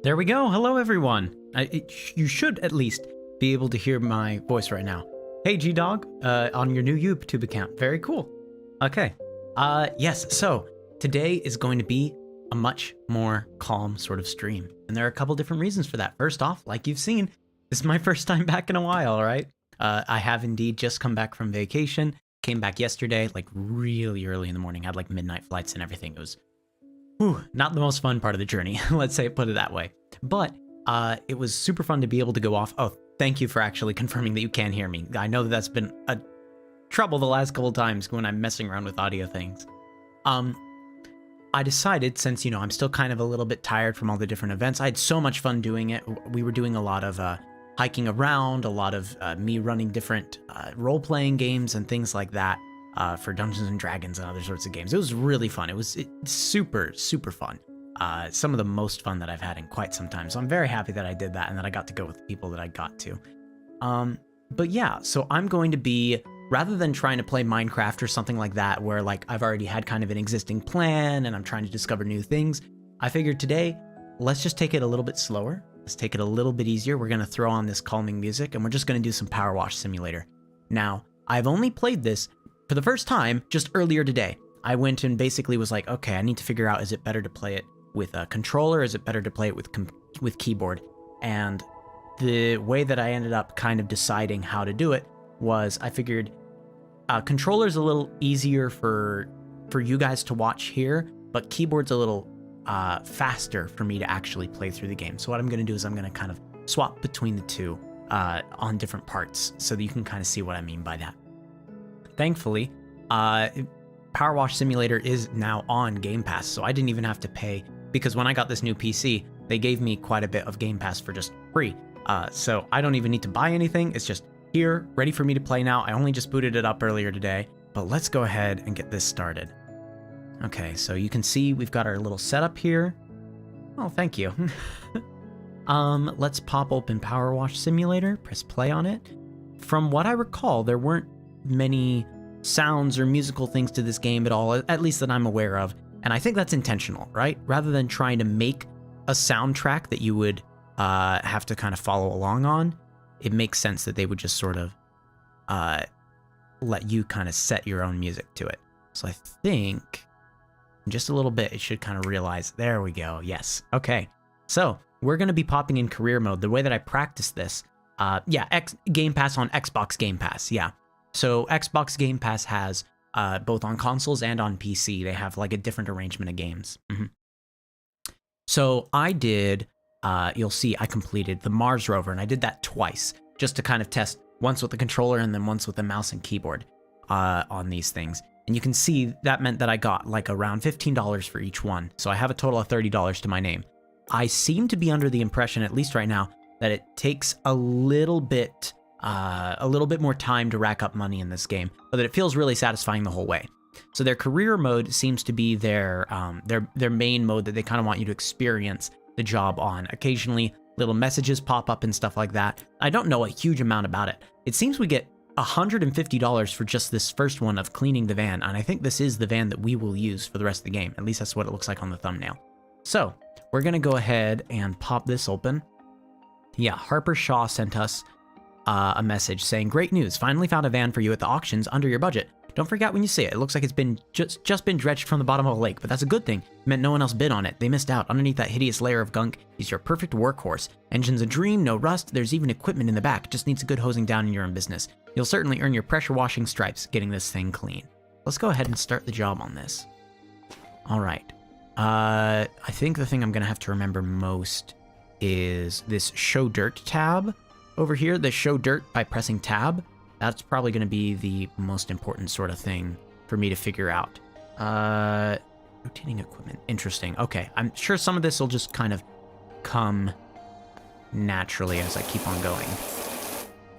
There we go. Hello, everyone. You should at least be able to hear my voice right now. Hey, G-Dog, on your new YouTube account. Very cool. Okay. Yes, so today is going to be a much more calm sort of stream. And there are a couple different reasons for that. First off, like you've seen, this is my first time back in a while, all right? I have indeed just come back from vacation. Came back yesterday, like really early in the morning. Had like midnight flights and everything. It was not the most fun part of the journey. Let's say put it that way. But it was super fun to be able to go off. Oh, thank you for actually confirming that you can hear me. I know that that's been a trouble the last couple times when I'm messing around with audio things. I decided, since, you know, I'm still kind of a little bit tired from all the different events, I had so much fun doing it. We were doing a lot of hiking around, a lot of me running different role-playing games and things like that for Dungeons and Dragons and other sorts of games. It was really fun. It was super, super fun. Some of the most fun that I've had in quite some time. So I'm very happy that I did that and that I got to go with the people that I got to. But yeah, so I'm going to be, rather than trying to play Minecraft or something like that, where like I've already had kind of an existing plan and I'm trying to discover new things, I figured today, let's just take it a little bit slower. Let's take it a little bit easier. We're going to throw on this calming music and we're just going to do some PowerWash Simulator. Now, I've only played this for the first time just earlier today. I went and basically was like, okay, I need to figure out, is it better to play it with a controller? Is it better to play it with keyboard? And the way that I ended up kind of deciding how to do it was I figured controller's a little easier for you guys to watch here, but keyboard's a little faster for me to actually play through the game. So what I'm going to do is I'm going to kind of swap between the two on different parts so that you can kind of see what I mean by that. Thankfully, PowerWash Simulator is now on GamePass, so I didn't even have to pay, because when I got this new PC, they gave me quite a bit of GamePass for just free. So I don't even need to buy anything. It's just here, ready for me to play now. I only just booted it up earlier today, but let's go ahead and get this started. Okay, so you can see we've got our little setup here. Oh, thank you. Let's pop open PowerWash Simulator, press play on it. From what I recall, there weren't many sounds or musical things to this game at all, at least that I'm aware of. And I think that's intentional, right? Rather than trying to make a soundtrack that you would have to kind of follow along on, it makes sense that they would just sort of let you kind of set your own music to it. So I think in just a little bit, it should kind of realize, there we go. Yes. Okay. So we're going to be popping in career mode. The way that I practice this, Game Pass on Xbox Game Pass. Yeah. So Xbox Game Pass has both on consoles and on PC. They have like a different arrangement of games. So I did, you'll see I completed the Mars rover, and I did that twice just to kind of test, once with the controller and then once with the mouse and keyboard on these things. And you can see that meant that I got like around $15 for each one. So I have a total of $30 to my name. I seem to be under the impression, at least right now, that it takes a little bit more time to rack up money in this game, but that it feels really satisfying the whole way. So their career mode seems to be their main mode that they kind of want you to experience the job on. Occasionally, little messages pop up and stuff like that. I don't know a huge amount about it. It seems we get $150 for just this first one of cleaning the van, and I think this is the van that we will use for the rest of the game. At least that's what it looks like on the thumbnail. So we're gonna go ahead and pop this open. Yeah, Harper Shaw sent us a message saying, "Great news! Finally found a van for you at the auctions under your budget. Don't freak out when you see it. It looks like it's been just been dredged from the bottom of a lake, but that's a good thing. It meant no one else bid on it. They missed out. Underneath that hideous layer of gunk is your perfect workhorse. Engine's a dream, no rust. There's even equipment in the back. Just needs a good hosing down in your own business. You'll certainly earn your pressure washing stripes getting this thing clean." Let's go ahead and start the job on this. All right. I think the thing I'm gonna have to remember most is this Show Dirt tab over here. The Show Dirt by pressing tab. That's probably going to be the most important sort of thing for me to figure out. Rotating equipment. Interesting. Okay, I'm sure some of this will just kind of come naturally as I keep on going.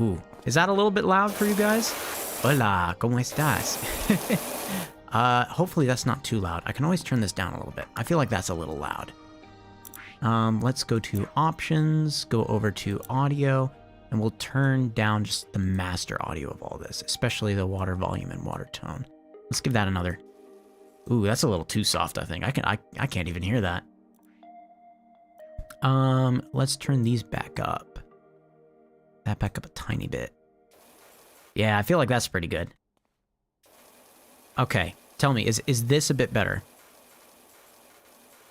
Ooh, is that a little bit loud for you guys? Hola, ¿cómo estás? Hopefully that's not too loud. I can always turn this down a little bit. I feel like that's a little loud. Let's go to options, go over to audio, and we'll turn down just the master audio of all this, especially the water volume and water tone. Let's give that another. Ooh, that's a little too soft, I think. I can't even hear that. Let's turn these back up. That back up a tiny bit. Yeah, I feel like that's pretty good. Okay, tell me, is this a bit better?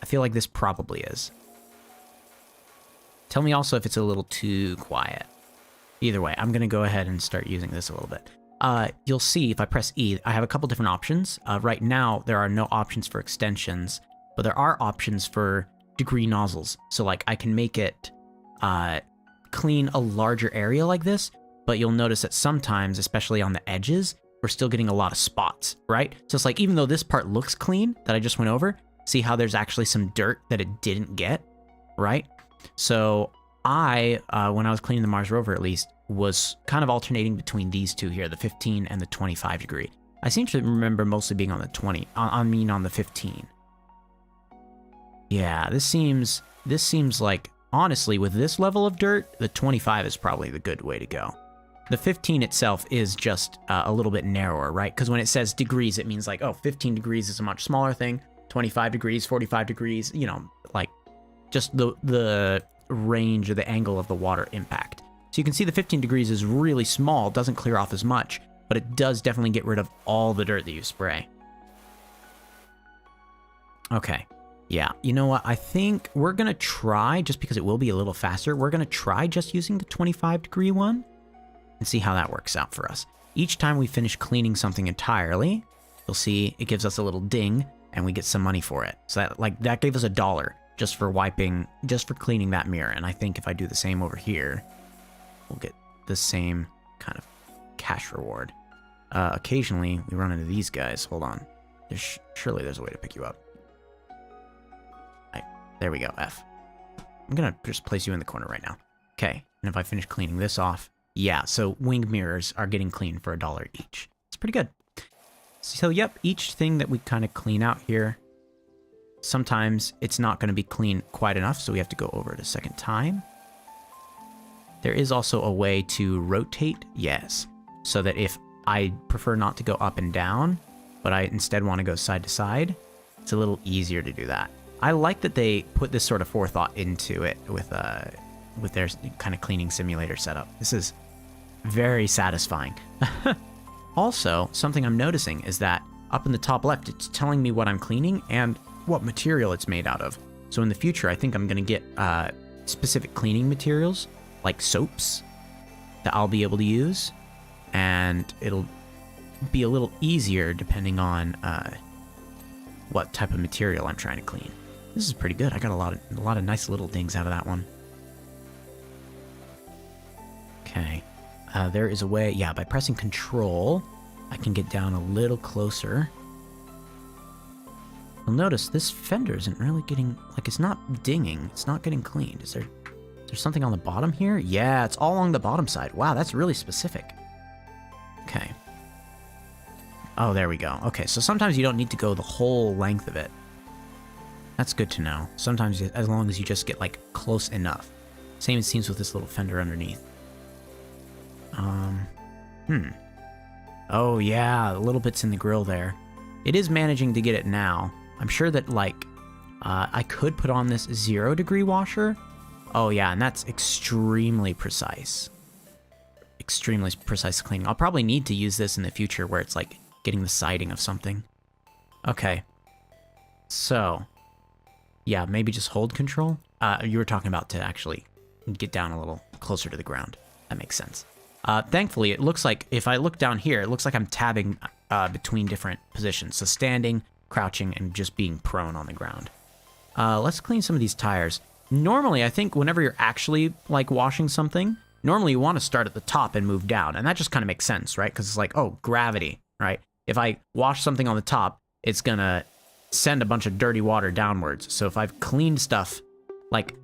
I feel like this probably is. Tell me also if it's a little too quiet. Either way, I'm gonna go ahead and start using this a little bit. You'll see if I press E, I have a couple different options. Right now, there are no options for extensions, but there are options for degree nozzles. So like I can make it clean a larger area like this, but you'll notice that sometimes, especially on the edges, we're still getting a lot of spots, right? So it's like, even though this part looks clean that I just went over, see how there's actually some dirt that it didn't get, right? So I, when I was cleaning the Mars rover at least, was kind of alternating between these two here, the 15 and the 25 degree. I seem to remember mostly being on the 20, on the 15. Yeah, this seems like, honestly, with this level of dirt, the 25 is probably the good way to go. The 15 itself is just a little bit narrower, right? Because when it says degrees, it means like, oh, 15 degrees is a much smaller thing, 25 degrees, 45 degrees, you know, like just the range or the angle of the water impact. So you can see the 15 degrees is really small, doesn't clear off as much, but it does definitely get rid of all the dirt that you spray. Okay. Yeah, you know what? I think we're going to try, just because it will be a little faster, we're going to try just using the 25 degree one and see how that works out for us. Each time we finish cleaning something entirely, you'll see it gives us a little ding and we get some money for it. So that gave us $1 just for cleaning that mirror. And I think if I do the same over here, we'll get the same kind of cash reward. Occasionally we run into these guys. Hold on. Surely there's a way to pick you up. There we go, F. I'm gonna just place you in the corner right now. Okay, and if I finish cleaning this off, yeah, so wing mirrors are getting cleaned for $1 each. It's pretty good. So yep, each thing that we kind of clean out here, sometimes it's not gonna be clean quite enough, so we have to go over it a second time. There is also a way to rotate, yes, so that if I prefer not to go up and down, but I instead want to go side to side, it's a little easier to do that. I like that they put this sort of forethought into it with their kind of cleaning simulator setup. This is very satisfying. Also, something I'm noticing is that up in the top left, it's telling me what I'm cleaning and what material it's made out of. So in the future, I think I'm going to get specific cleaning materials, like soaps, that I'll be able to use. And it'll be a little easier depending on what type of material I'm trying to clean. This is pretty good. I got a lot of nice little dings out of that one. Okay. There is a way, yeah, by pressing Control, I can get down a little closer. You'll notice this fender isn't really getting, like, it's not dinging. It's not getting cleaned. Is there something on the bottom here? Yeah, it's all along the bottom side. Wow, that's really specific. Okay. Oh, there we go. Okay, so sometimes you don't need to go the whole length of it. That's good to know. Sometimes, as long as you just get, like, close enough. Same it seems with this little fender underneath. Oh, yeah, the little bits in the grill there. It is managing to get it now. I'm sure that, like, I could put on this 0 degree washer. Oh, yeah, and that's extremely precise. Extremely precise cleaning. I'll probably need to use this in the future where it's, like, getting the siding of something. Okay. So, yeah, maybe just hold Control. You were talking about to actually get down a little closer to the ground. That makes sense. Thankfully, it looks like, if I look down here, it looks like I'm tabbing between different positions. So standing, crouching, and just being prone on the ground. Let's clean some of these tires. Normally, I think whenever you're actually, like, washing something, normally you want to start at the top and move down. And that just kind of makes sense, right? Because it's like, oh, gravity, right? If I wash something on the top, it's going to send a bunch of dirty water downwards. So if I've cleaned stuff, like,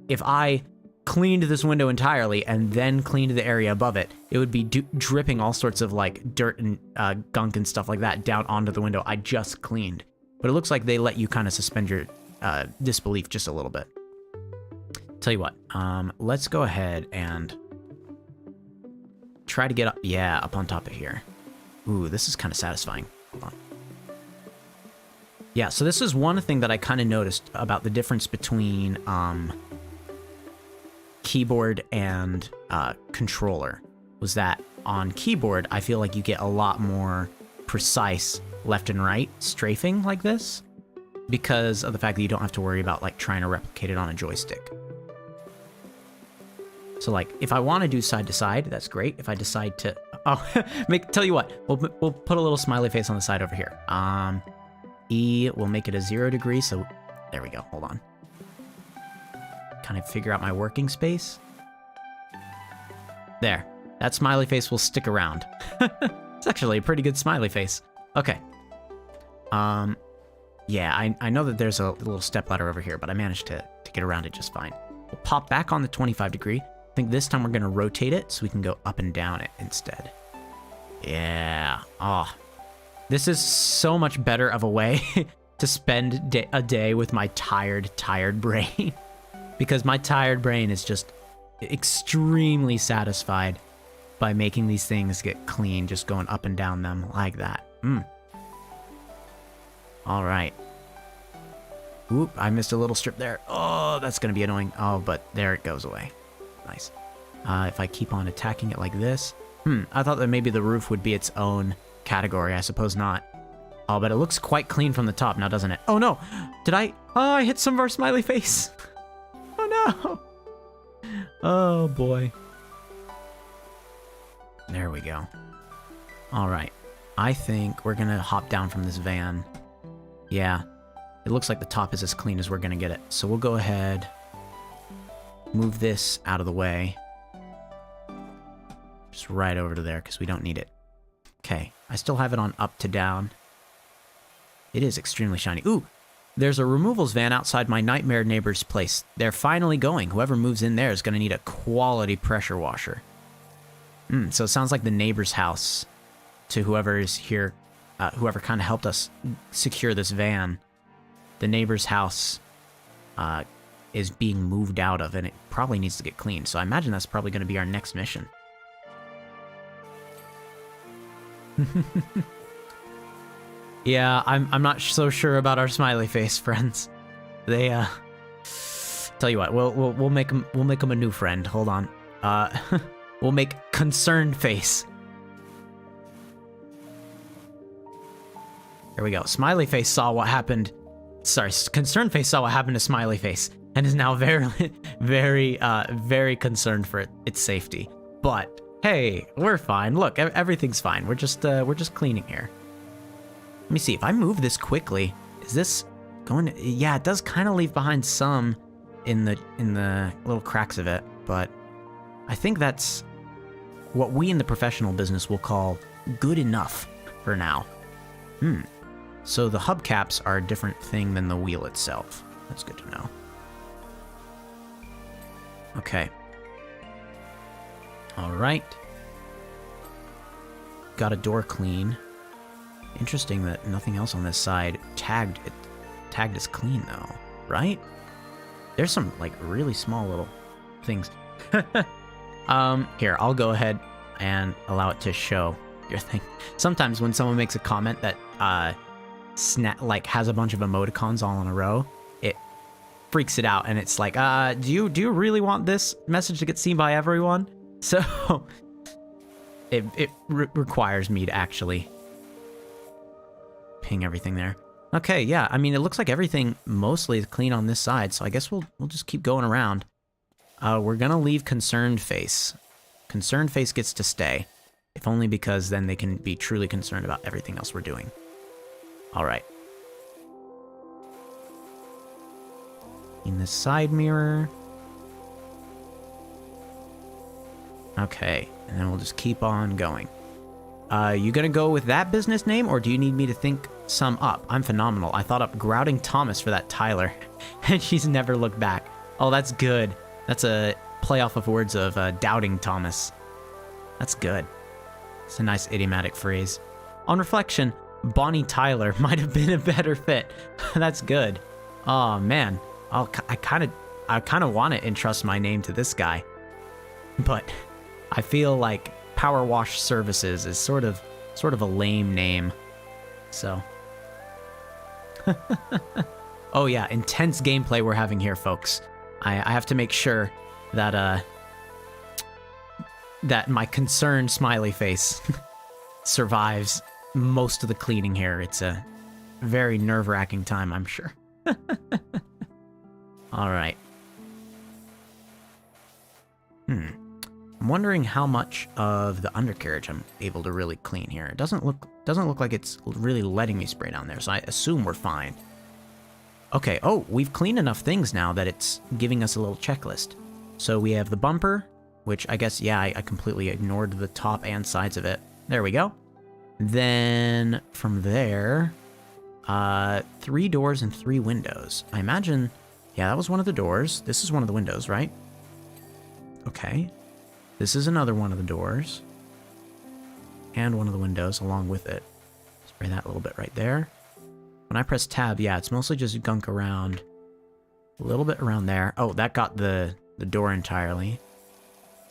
if I cleaned this window entirely and then cleaned the area above it, it would be dripping all sorts of, like, dirt and gunk and stuff like that down onto the window I just cleaned. But it looks like they let you kind of suspend your disbelief just a little bit. Tell you what, let's go ahead and try to get up, yeah, up on top of here. Ooh, this is kind of satisfying. Hold on. Yeah, so this is one thing that I kind of noticed about the difference between keyboard and controller was that on keyboard, I feel like you get a lot more precise left and right strafing like this because of the fact that you don't have to worry about like trying to replicate it on a joystick. So like if I want to do side to side, that's great. If I decide to, tell you what, we'll put a little smiley face on the side over here. E will make it a 0 degree. So there we go. Hold on. Kind of figure out my working space. There. That smiley face will stick around. It's actually a pretty good smiley face. Okay. Yeah, I know that there's a little stepladder over here, but I managed to get around it just fine. We'll pop back on the 25 degree. I think this time we're going to rotate it so we can go up and down it instead. Yeah. Oh, this is so much better of a way to spend a day with my tired brain. Because my tired brain is just extremely satisfied by making these things get clean, just going up and down them like that. All right. Oop, I missed a little strip there. Oh, that's going to be annoying. Oh, but there it goes away. Nice. If I keep on attacking it like this. I thought that maybe the roof would be its own category. I suppose not. Oh, but it looks quite clean from the top now, doesn't it? Oh, no. Did I? Oh, I hit some of our smiley face. Oh, no. Oh, boy. There we go. All right. I think we're going to hop down from this van. Yeah. It looks like the top is as clean as we're going to get it. So we'll go ahead, move this out of the way. Just right over to there because we don't need it. Okay. I still have it on up to down. It is extremely shiny. Ooh, there's a removals van outside my nightmare neighbor's place. They're finally going. Whoever moves in there is going to need a quality pressure washer. So it sounds like the neighbor's house to whoever is here, whoever kind of helped us secure this van. The neighbor's house is being moved out of, and it probably needs to get cleaned. So I imagine that's probably going to be our next mission. Yeah, I'm not so sure about our smiley face friends. They tell you what, we'll make them a new friend. Hold on. We'll make concerned face. There we go. Smiley face saw what happened. Sorry, concerned face saw what happened to smiley face and is now very concerned for its safety. But hey, we're fine. Look, everything's fine. We're just cleaning here. Let me see if I move this quickly. Is this going to, yeah, it does kind of leave behind some in the little cracks of it, but I think that's what we in the professional business will call good enough for now. So the hubcaps are a different thing than the wheel itself. That's good to know. Okay. All right. Got a door clean. Interesting that nothing else on this side tagged as clean though, right? There's some like really small little things. Here, I'll go ahead and allow it to show your thing. Sometimes when someone makes a comment that like has a bunch of emoticons all in a row, it freaks it out and it's like, do you really want this message to get seen by everyone? So it requires me to actually ping everything there. Okay, yeah, I mean, it looks like everything mostly is clean on this side, so I guess we'll just keep going around. We're gonna leave concerned face. Concerned face gets to stay, if only because then they can be truly concerned about everything else we're doing. All right. In the side mirror. Okay, and then we'll just keep on going. You gonna go with that business name, or do you need me to think some up? I'm phenomenal. I thought up Grouting Thomas for that Tyler, and she's never looked back. Oh, that's good. That's a play off of words of Doubting Thomas. That's good. It's a nice idiomatic phrase. On reflection, Bonnie Tyler might have been a better fit. That's good. Oh man, I kind of want to entrust my name to this guy, but I feel like PowerWash Services is sort of a lame name. So, oh yeah, intense gameplay we're having here, folks. I have to make sure that my concerned smiley face survives most of the cleaning here. It's a very nerve-wracking time, I'm sure. All right. I'm wondering how much of the undercarriage I'm able to really clean here. It doesn't look like it's really letting me spray down there, so I assume we're fine. Okay, oh, we've cleaned enough things now that it's giving us a little checklist. So we have the bumper, which I guess, yeah, I completely ignored the top and sides of it. There we go. Then from there, 3 doors and 3 windows. I imagine, yeah, that was one of the doors. This is one of the windows, right? Okay. This is another one of the doors. And one of the windows along with it. Spray that a little bit right there. When I press tab, yeah, it's mostly just gunk around. A little bit around there. Oh, that got the door entirely.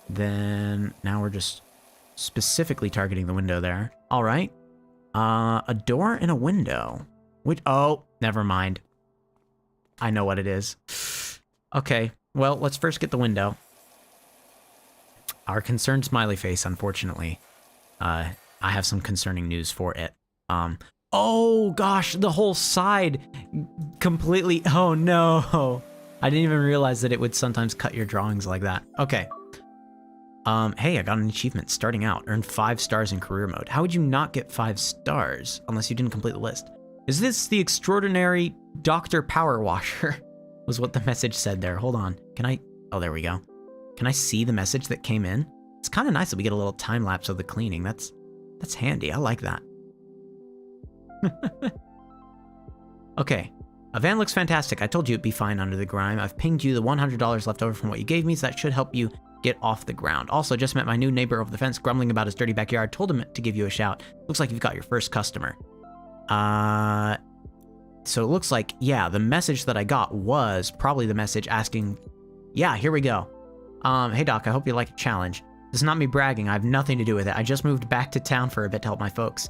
Then now we're just specifically targeting the window there. All right. A door and a window. Which, oh, never mind. I know what it is. Okay, well, let's first get the window. Our concerned smiley face, unfortunately. I have some concerning news for it. Oh gosh, the whole side completely, oh no. I didn't even realize that it would sometimes cut your drawings like that. Okay. Hey, I got an achievement starting out. Earned 5 stars in career mode. How would you not get 5 stars unless you didn't complete the list? Is this the extraordinary Dr. Power Washer? Was what the message said there. Hold on. Can I, oh, there we go. Can I see the message that came in? It's kind of nice that we get a little time lapse of the cleaning. That's handy. I like that. Okay. A van looks fantastic. I told you it'd be fine under the grime. I've pinged you the $100 left over from what you gave me, so that should help you get off the ground. Also, just met my new neighbor over the fence grumbling about his dirty backyard. Told him to give you a shout. Looks like you've got your first customer. So it looks like, yeah, the message that I got was probably the message asking, yeah, here we go. Hey Doc, I hope you like a challenge. This is not me bragging. I have nothing to do with it. I just moved back to town for a bit to help my folks.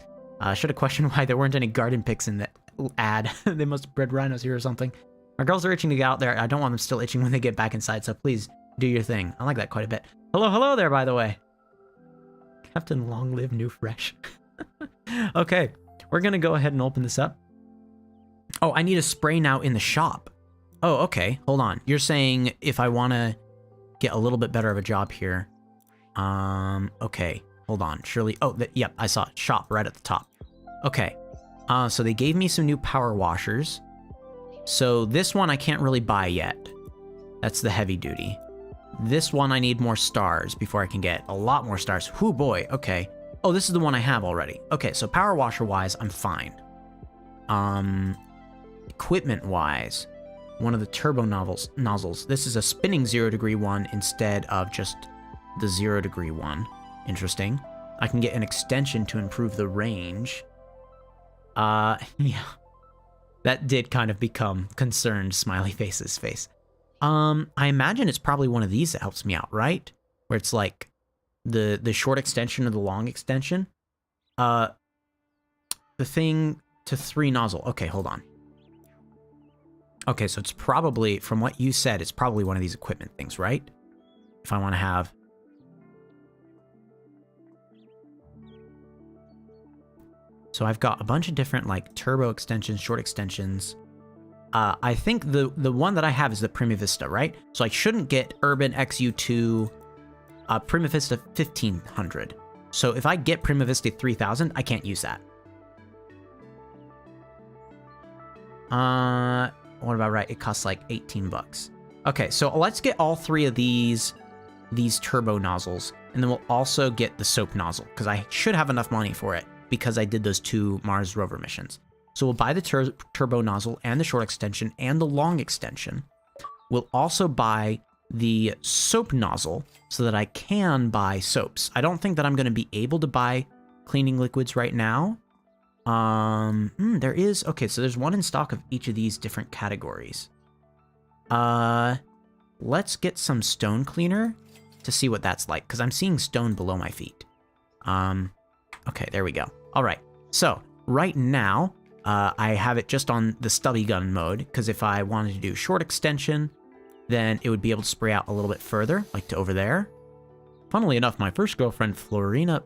Should have questioned why there weren't any garden picks in the ad. They must have bred rhinos here or something. My girls are itching to get out there. I don't want them still itching when they get back inside, so please do your thing. I like that quite a bit. Hello there, by the way. Captain Long Live New Fresh. Okay, we're gonna go ahead and open this up. Oh, I need a spray now in the shop. Oh, okay, hold on. You're saying if I want to get a little bit better of a job here. Okay, hold on. Surely, oh, yep, I saw it. Shop right at the top. Okay, so they gave me some new power washers. So this one I can't really buy yet. That's the heavy duty. This one I need more stars before I can get a lot more stars. Whoo boy, okay. Oh, this is the one I have already. Okay, so power washer wise, I'm fine. Equipment wise, one of the turbo nozzles. This is a spinning 0 degree one instead of just the 0 degree one. Interesting. I can get an extension to improve the range. Yeah. That did kind of become concerned smiley face's face. I imagine it's probably one of these that helps me out, right? Where it's like the short extension or the long extension. The thing to 3 nozzle. Okay, hold on. Okay, so it's probably, from what you said, it's probably one of these equipment things, right? If I want to have... So I've got a bunch of different, like, turbo extensions, short extensions. I think the one that I have is the Prima Vista, right? So I shouldn't get Urban XU2 Prima Vista 1500. So if I get Prima Vista 3000, I can't use that. What about right? It costs like 18 bucks. Okay, so let's get all 3 of these turbo nozzles, and then we'll also get the soap nozzle, because I should have enough money for it, because I did those 2 Mars rover missions. So we'll buy the turbo nozzle and the short extension and the long extension. We'll also buy the soap nozzle so that I can buy soaps. I don't think that I'm going to be able to buy cleaning liquids right now. There is, okay, so there's one in stock of each of these different categories. Let's get some stone cleaner to see what that's like, because I'm seeing stone below my feet. Okay, there we go. All right, so right now, I have it just on the stubby gun mode, because if I wanted to do short extension, then it would be able to spray out a little bit further, like to over there. Funnily enough, my first girlfriend, Floriane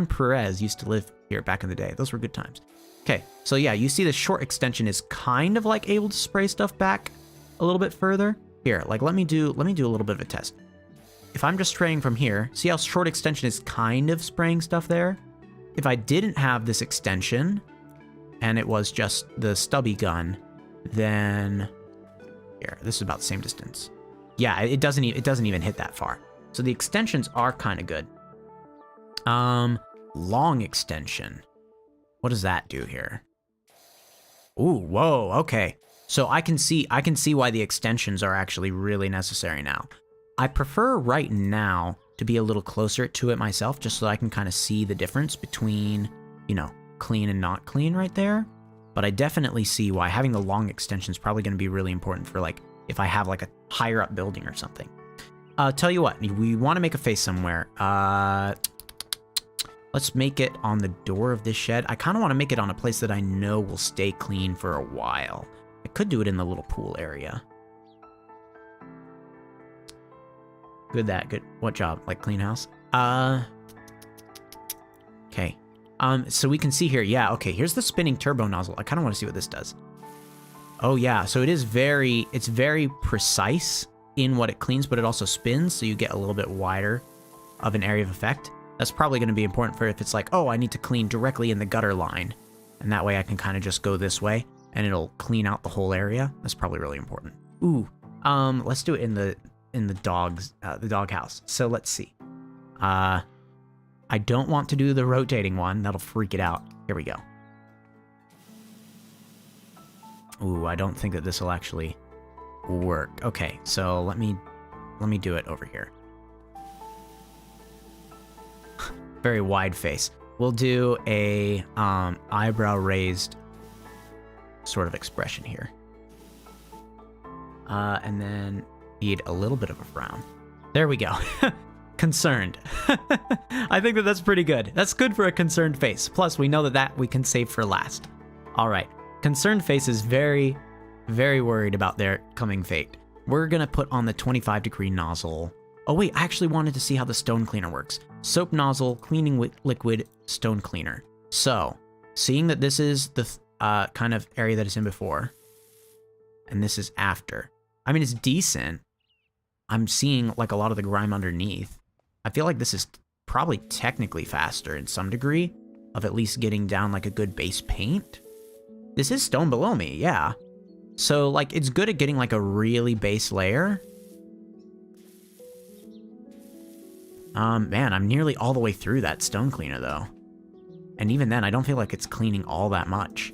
Perez, used to live here back in the day. Those were good times. Okay, so yeah, you see the short extension is kind of like able to spray stuff back a little bit further. Here, like let me do a little bit of a test. If I'm just spraying from here, see how short extension is kind of spraying stuff there? If I didn't have this extension and it was just the stubby gun, then here, this is about the same distance. Yeah, it doesn't even hit that far. So the extensions are kind of good. Long extension. What does that do here? Ooh, whoa, okay. So I can see why the extensions are actually really necessary now. I prefer right now to be a little closer to it myself, just so I can kind of see the difference between, you know, clean and not clean right there. But I definitely see why having the long extension is probably going to be really important for, like, if I have like a higher up building or something. Tell you what, we want to make a face somewhere. Let's make it on the door of this shed. I kind of want to make it on a place that I know will stay clean for a while. I could do it in the little pool area. Good. What job? Like clean house? Okay. So we can see here, yeah, okay, here's the spinning turbo nozzle. I kind of want to see what this does. Oh yeah, so it's very precise in what it cleans, but it also spins, so you get a little bit wider of an area of effect. That's probably going to be important for if it's like, oh, I need to clean directly in the gutter line, and that way I can kind of just go this way, and it'll clean out the whole area. That's probably really important. Ooh, let's do it in the doghouse. So let's see. I don't want to do the rotating one. That'll freak it out. Here we go. Ooh, I don't think that this will actually work. Okay, so let me do it over here. Very wide face. We'll do a eyebrow raised sort of expression here. And then need a little bit of a frown. There we go. Concerned. I think that that's pretty good. That's good for a concerned face. Plus, we know that we can save for last. All right. Concerned face is very, very worried about their coming fate. We're going to put on the 25-degree nozzle. Oh, wait. I actually wanted to see how the stone cleaner works. Soap nozzle, cleaning liquid, stone cleaner. So, seeing that this is the kind of area that it's in before, and this is after. I mean, it's decent. I'm seeing like a lot of the grime underneath. I feel like this is probably technically faster in some degree of at least getting down like a good base paint. This is stone below me, yeah. So like it's good at getting like a really base layer. Man, I'm nearly all the way through that stone cleaner though. And even then, I don't feel like it's cleaning all that much.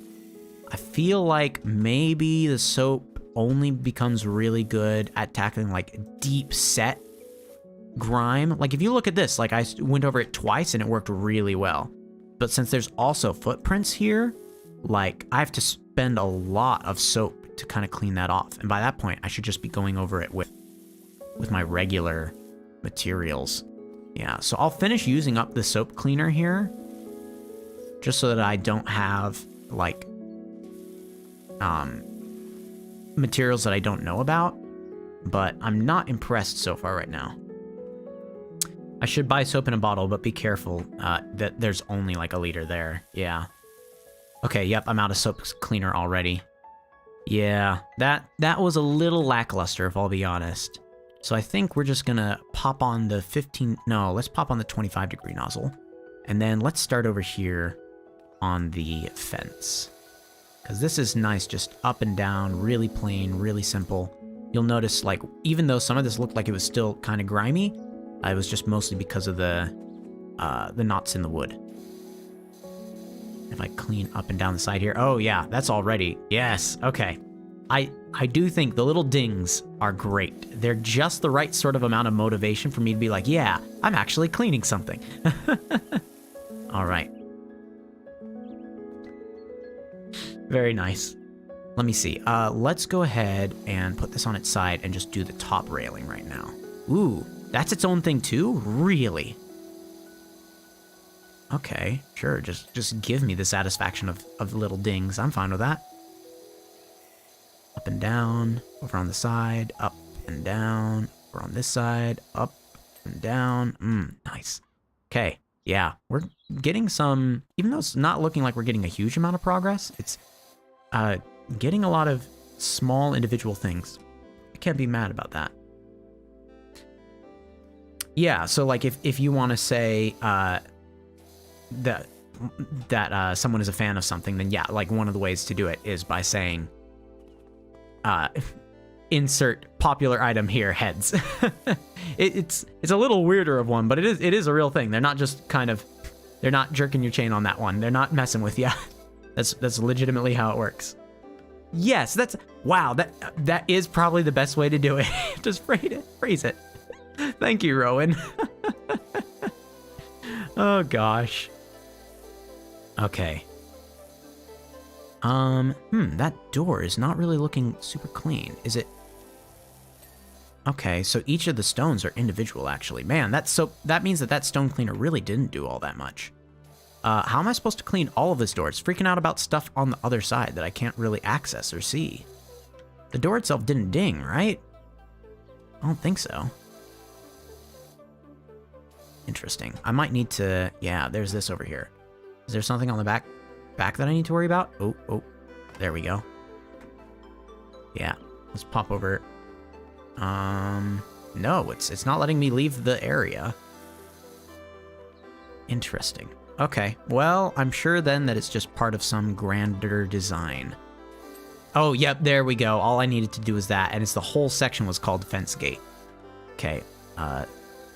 I feel like maybe the soap only becomes really good at tackling like deep set grime. Like if you look at this, like I went over it twice and it worked really well. But since there's also footprints here, like I have to spend a lot of soap to kind of clean that off. And by that point, I should just be going over it with my regular materials. Yeah, so I'll finish using up the soap cleaner here just so that I don't have like materials that I don't know about, but I'm not impressed so far right now. I should buy soap in a bottle, but be careful that there's only like a liter there. Yeah. Okay, yep, I'm out of soap cleaner already. Yeah, that was a little lackluster, if I'll be honest. So I think we're just gonna pop on the let's pop on the 25-degree nozzle. And then let's start over here on the fence. Because this is nice, just up and down, really plain, really simple. You'll notice, like, even though some of this looked like it was still kind of grimy, it was just mostly because of the knots in the wood. If I clean up and down the side here, oh yeah, that's already, yes, okay. I do think the little dings are great. They're just the right sort of amount of motivation for me to be like, yeah, I'm actually cleaning something. All right. Very nice. Let me see. Let's go ahead and put this on its side and just do the top railing right now. Ooh, that's its own thing too? Really? Okay, sure. Just give me the satisfaction of little dings. I'm fine with that. Up and down, over on the side, up and down, over on this side, up and down. Nice. Okay, yeah, we're getting some, even though it's not looking like we're getting a huge amount of progress, it's getting a lot of small individual things. I can't be mad about that. Yeah, so like if you want to say that someone is a fan of something, then yeah, like one of the ways to do it is by saying insert popular item here, heads. it's a little weirder of one, but it is a real thing. They're not just they're not jerking your chain on that one. They're not messing with you. That's legitimately how it works. Yes, wow, that is probably the best way to do it. Just phrase it. Thank you, Rowan. Oh gosh. Okay. That door is not really looking super clean, is it? Okay, so each of the stones are individual, actually. Man, that means that stone cleaner really didn't do all that much. How am I supposed to clean all of this door? It's freaking out about stuff on the other side that I can't really access or see. The door itself didn't ding, right? I don't think so. Interesting. I might need to... Yeah, there's this over here. Is there something on the back that I need to worry about? Oh, there we go. Yeah, let's pop over. No, it's not letting me leave the area. Interesting. Okay, well, I'm sure then that it's just part of some grander design. Oh, yep, there we go. All I needed to do was that, and it's the whole section was called Fence Gate. Okay,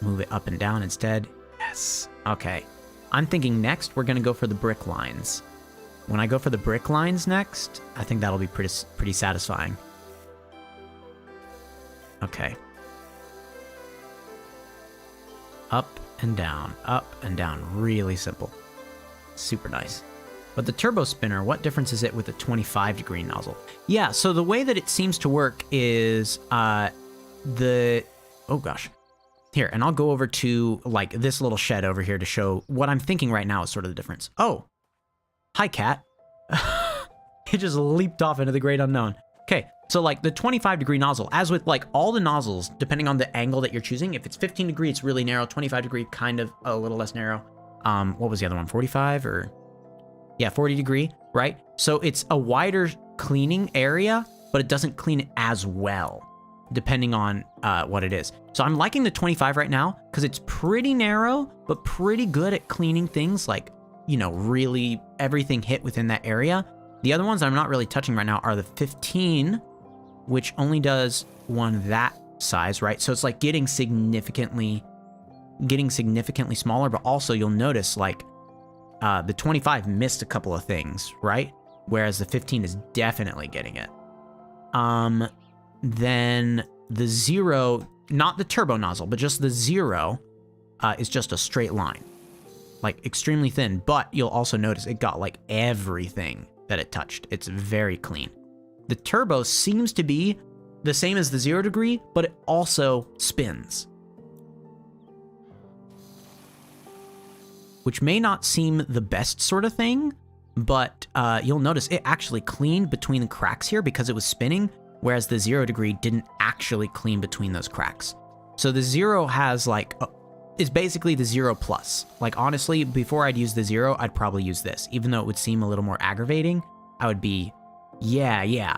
move it up and down instead. Yes. Okay. I'm thinking next we're going to go for the brick lines. When I go for the brick lines next, I think that'll be pretty satisfying. Okay. Up and down, really simple. Super nice. But the turbo spinner, what difference is it with a 25-degree nozzle? Yeah, so the way that it seems to work is oh gosh. Here, and I'll go over to like this little shed over here to show what I'm thinking right now is sort of the difference. Oh, hi, cat. It just leaped off into the great unknown. Okay, so like the 25-degree nozzle, as with like all the nozzles, depending on the angle that you're choosing, if it's 15 degree, it's really narrow, 25 degree, kind of a little less narrow. What was the other one, 45 or? Yeah, 40 degree, right? So it's a wider cleaning area, but it doesn't clean it as well, depending on what it is. So I'm liking the 25 right now because it's pretty narrow, but pretty good at cleaning things like, you know, really everything hit within that area. The other ones I'm not really touching right now are the 15, which only does one that size, right? So it's like getting significantly smaller, but also you'll notice like the 25 missed a couple of things, right? Whereas the 15 is definitely getting it. Then the 0, not the turbo nozzle, but just the 0 is just a straight line, like extremely thin, but you'll also notice it got like everything that it touched. It's very clean. The turbo seems to be the same as the 0 degree, but it also spins, which may not seem the best sort of thing, but you'll notice it actually cleaned between the cracks here because it was spinning, whereas the 0 degree didn't actually clean between those cracks. So the 0 has like, it's basically the 0 plus. Like honestly, before I'd use the 0, I'd probably use this. Even though it would seem a little more aggravating, I would be, yeah.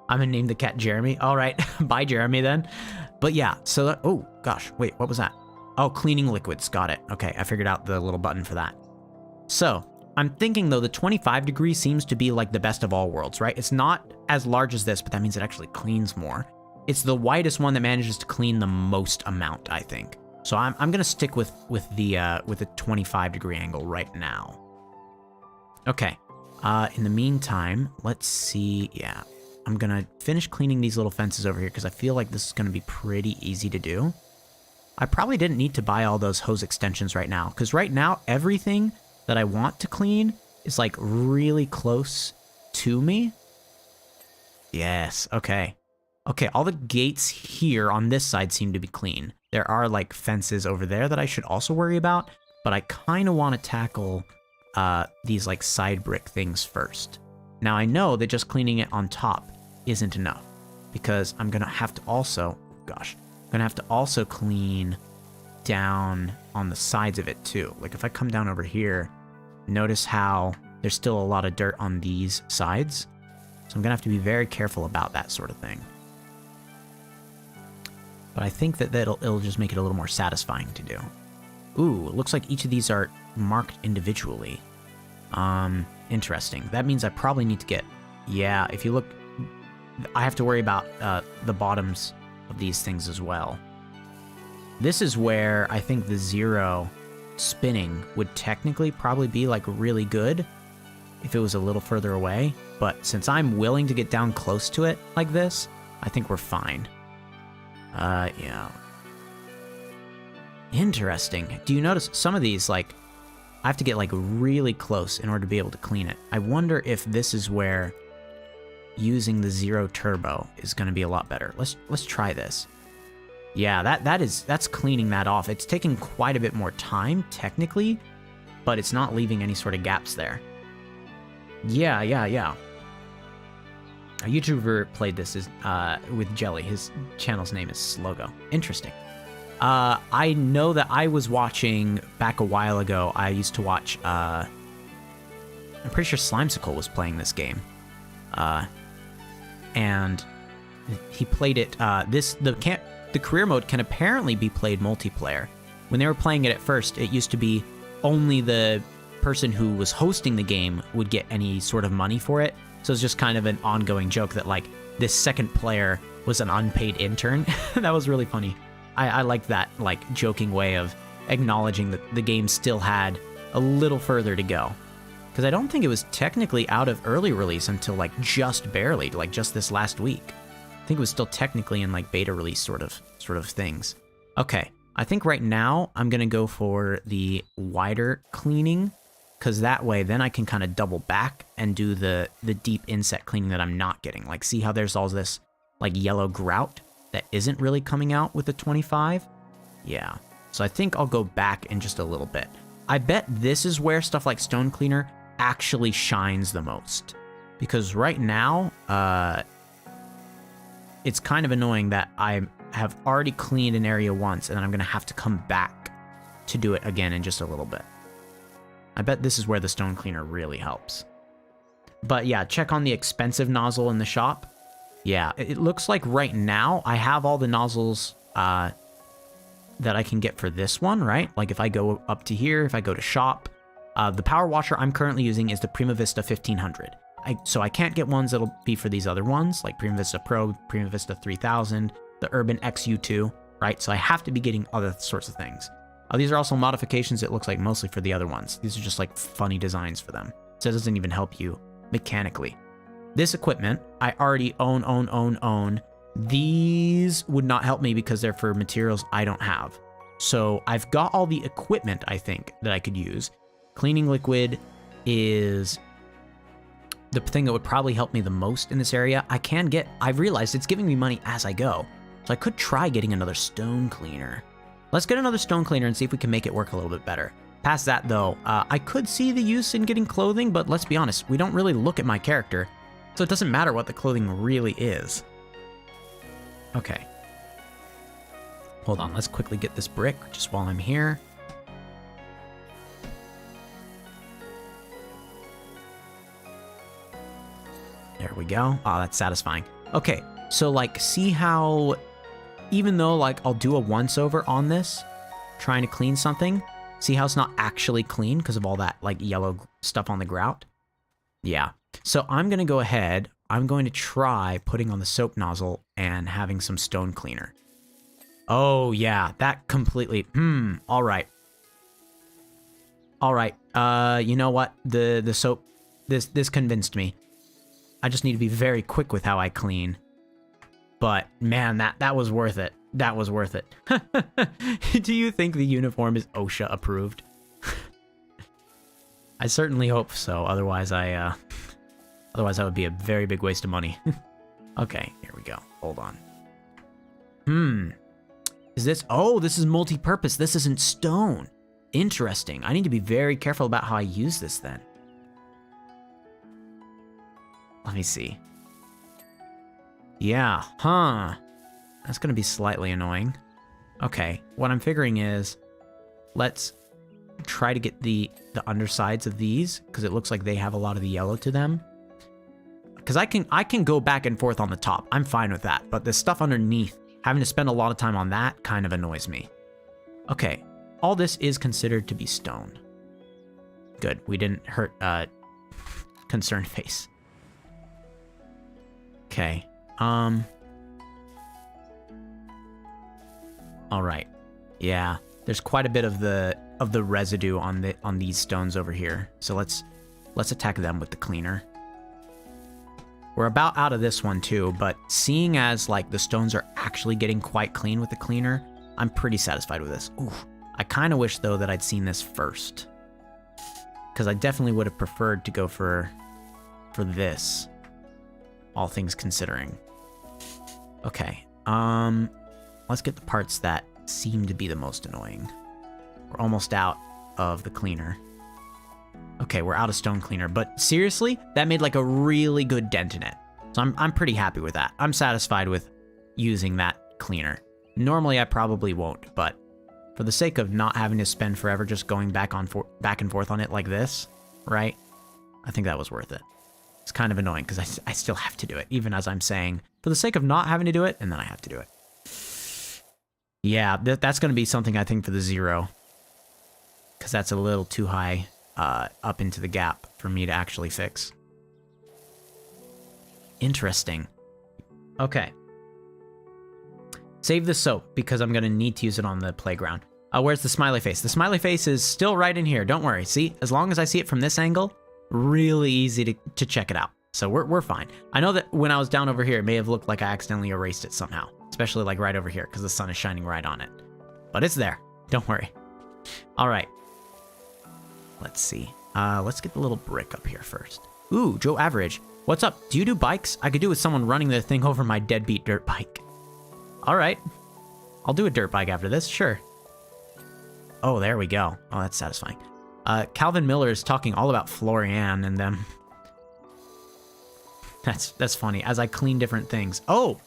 I'm gonna name the cat Jeremy. All right, bye Jeremy then. But yeah, so that, oh gosh, wait, what was that? Oh, cleaning liquids, got it. Okay, I figured out the little button for that. So I'm thinking though, the 25 degree seems to be like the best of all worlds, right? It's not as large as this, but that means it actually cleans more. It's the widest one that manages to clean the most amount, I think. So I'm gonna stick with the 25 degree angle right now. Okay. In the meantime, let's see. Yeah, I'm gonna finish cleaning these little fences over here because I feel like this is gonna be pretty easy to do. I probably didn't need to buy all those hose extensions right now because right now everything that I want to clean is like really close to me. Yes. Okay. Okay, all the gates here on this side seem to be clean. There are like fences over there that I should also worry about, but I kind of want to tackle these like side brick things first. Now I know that just cleaning it on top isn't enough, because I'm gonna have to also, gosh, I'm gonna have to also clean down on the sides of it too. Like if I come down over here, notice how there's still a lot of dirt on these sides. So I'm gonna have to be very careful about that sort of thing. But I think that it'll just make it a little more satisfying to do. Ooh, it looks like each of these are marked individually. Interesting. That means I probably need to get, yeah, if you look, I have to worry about the bottoms of these things as well. This is where I think the 0 spinning would technically probably be like really good if it was a little further away. But since I'm willing to get down close to it like this, I think we're fine. Yeah. Interesting. Do you notice some of these, like, I have to get like really close in order to be able to clean it. I wonder if this is where using the 0 turbo is going to be a lot better. Let's try this. Yeah, that's cleaning that off. It's taking quite a bit more time technically, but it's not leaving any sort of gaps there. Yeah. A YouTuber played this with Jelly. His channel's name is Slogo. Interesting. I know that I was watching back a while ago. I used to watch. I'm pretty sure Slimesicle was playing this game, and he played it. The career mode can apparently be played multiplayer. When they were playing it at first, it used to be only the person who was hosting the game would get any sort of money for it. So it's just kind of an ongoing joke that like this second player was an unpaid intern. That was really funny. I liked that like joking way of acknowledging that the game still had a little further to go. Because I don't think it was technically out of early release until like just barely, like just this last week. I think it was still technically in like beta release sort of things. Okay, I think right now I'm gonna go for the wider cleaning, because that way then I can kind of double back and do the deep inset cleaning that I'm not getting. Like see how there's all this like yellow grout that isn't really coming out with the 25? Yeah, so I think I'll go back in just a little bit. I bet this is where stuff like Stone Cleaner actually shines the most, because right now, it's kind of annoying that I have already cleaned an area once and then I'm gonna have to come back to do it again in just a little bit. I bet this is where the Stone Cleaner really helps. But yeah, check on the expensive nozzle in the shop. Yeah, it looks like right now I have all the nozzles that I can get for this one, right? Like if I go up to here, if I go to shop, the power washer I'm currently using is the Prima Vista 1500. So I can't get ones that'll be for these other ones, like Prima Vista Pro, Prima Vista 3000, the Urban XU2, right? So I have to be getting other sorts of things. These are also modifications, it looks like, mostly for the other ones. These are just like funny designs for them. So it doesn't even help you mechanically. This equipment, I already own. These would not help me because they're for materials I don't have. So I've got all the equipment, I think, that I could use. Cleaning liquid is the thing that would probably help me the most in this area. I've realized it's giving me money as I go. So I could try getting another stone cleaner. Let's get another stone cleaner and see if we can make it work a little bit better. Past that though, I could see the use in getting clothing, but let's be honest, we don't really look at my character. So it doesn't matter what the clothing really is. Okay. Hold on, let's quickly get this brick just while I'm here. There we go. Oh, that's satisfying. Okay, so like, see how, even though like I'll do a once over on this, trying to clean something, see how it's not actually clean because of all that like yellow stuff on the grout? Yeah. So I'm going to go ahead, I'm going to try putting on the soap nozzle and having some stone cleaner. Oh yeah, that completely, all right. All right, you know what? The soap, this convinced me. I just need to be very quick with how I clean. But man, that was worth it. That was worth it. Do you think the uniform is OSHA approved? I certainly hope so. Otherwise that would be a very big waste of money. Okay, here we go. Hold on. Is this, oh, this is multi-purpose. This isn't stone. Interesting. I need to be very careful about how I use this then. Let me see. Yeah, huh. That's going to be slightly annoying. Okay, what I'm figuring is, let's try to get the undersides of these, because it looks like they have a lot of the yellow to them. Because I can go back and forth on the top. I'm fine with that. But the stuff underneath, having to spend a lot of time on that kind of annoys me. Okay, all this is considered to be stone. Good, we didn't hurt concerned face. Okay, all right. Yeah, there's quite a bit of the residue on these stones over here. So let's attack them with the cleaner. We're about out of this one too, but seeing as like the stones are actually getting quite clean with the cleaner, I'm pretty satisfied with this. Ooh, I kind of wish though that I'd seen this first, because I definitely would have preferred to go for this, all things considering. Okay, let's get the parts that seem to be the most annoying. We're almost out of the cleaner. Okay, we're out of stone cleaner, but seriously, that made like a really good dent in it. So I'm pretty happy with that. I'm satisfied with using that cleaner. Normally I probably won't, but for the sake of not having to spend forever just going back and forth on it like this, right? I think that was worth it. It's kind of annoying because I still have to do it, even as I'm saying, for the sake of not having to do it, and then I have to do it. Yeah, that's going to be something I think for the 0, because that's a little too high up into the gap for me to actually fix. Interesting. Okay. Save the soap, because I'm going to need to use it on the playground. Where's the smiley face? The smiley face is still right in here. Don't worry. See, as long as I see it from this angle, really easy to check it out. So we're fine. I know that when I was down over here, it may have looked like I accidentally erased it somehow, especially like right over here because the sun is shining right on it. But it's there. Don't worry. All right. Let's see. Let's get the little brick up here first. Ooh, Joe Average. What's up? Do you do bikes? I could do with someone running the thing over my deadbeat dirt bike. All right. I'll do a dirt bike after this, sure. Oh, there we go. Oh, that's satisfying. Calvin Miller is talking all about Florian and them. That's funny. As I clean different things. Oh,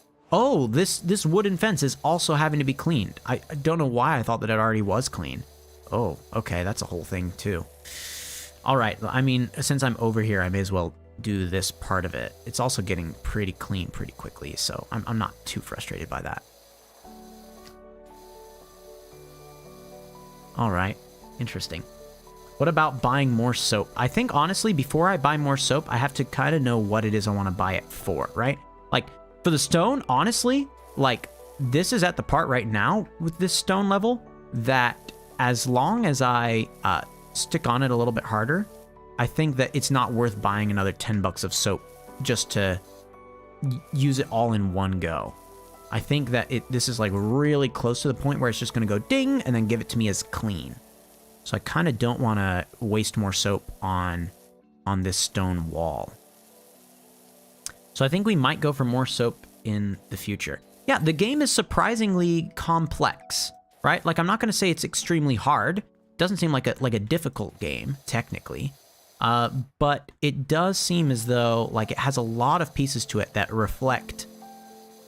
this wooden fence is also having to be cleaned. I don't know why I thought that it already was clean. Oh, okay, that's a whole thing too. All right, I mean, since I'm over here, I may as well do this part of it. It's also getting pretty clean pretty quickly, so I'm not too frustrated by that. All right, interesting. What about buying more soap? I think, honestly, before I buy more soap, I have to kind of know what it is I want to buy it for, right? Like, for the stone, honestly, like, this is at the part right now with this stone level that as long as I stick on it a little bit harder, I think that it's not worth buying another 10 bucks of soap just to use it all in one go. I think that this is like really close to the point where it's just going to go ding and then give it to me as clean. So I kind of don't want to waste more soap on this stone wall. So I think we might go for more soap in the future. Yeah, the game is surprisingly complex, right? Like, I'm not going to say it's extremely hard. It doesn't seem like a difficult game, technically. But it does seem as though like it has a lot of pieces to it that reflect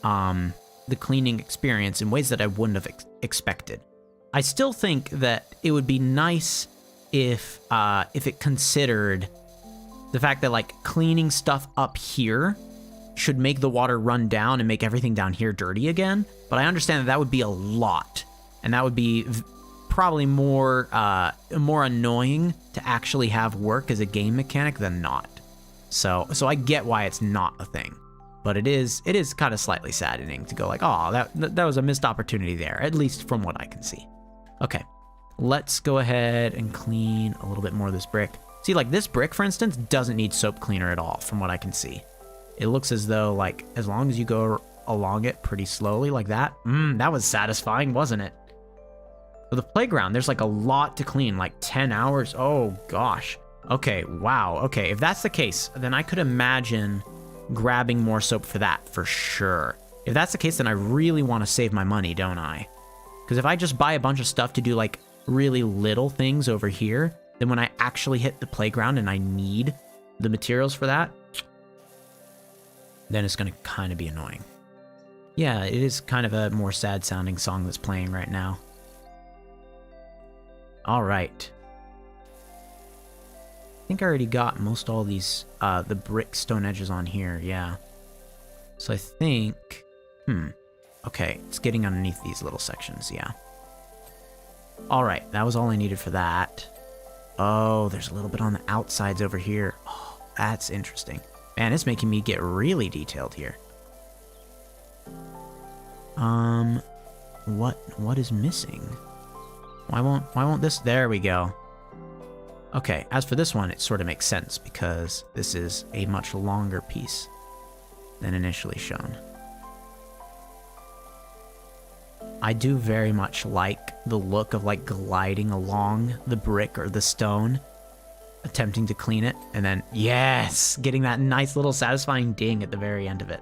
the cleaning experience in ways that I wouldn't have expected. I still think that it would be nice if it considered the fact that like cleaning stuff up here should make the water run down and make everything down here dirty again. But I understand that would be a lot, and that would be probably more annoying to actually have work as a game mechanic than not. So I get why it's not a thing, but it is kind of slightly saddening to go like, oh, that was a missed opportunity there, at least from what I can see. Okay, let's go ahead and clean a little bit more of this brick. See, like this brick, for instance, doesn't need soap cleaner at all, from what I can see. It looks as though, like, as long as you go along it pretty slowly like that, that was satisfying, wasn't it? For the playground, there's like a lot to clean, like 10 hours. Oh, gosh. Okay, wow. Okay, if that's the case, then I could imagine grabbing more soap for that, for sure. If that's the case, then I really want to save my money, don't I? Because if I just buy a bunch of stuff to do, like, really little things over here, then when I actually hit the playground and I need the materials for that, then it's going to kind of be annoying. Yeah, it is kind of a more sad sounding song that's playing right now. All right. I think I already got most all these, the brick stone edges on here, yeah. So I think, okay, it's getting underneath these little sections, yeah. All right, that was all I needed for that. Oh, there's a little bit on the outsides over here. Oh, that's interesting. Man, it's making me get really detailed here. What is missing? Why won't this? There we go. Okay, as for this one, it sort of makes sense because this is a much longer piece than initially shown. I do very much like the look of like gliding along the brick or the stone, attempting to clean it, and then, yes, getting that nice little satisfying ding at the very end of it.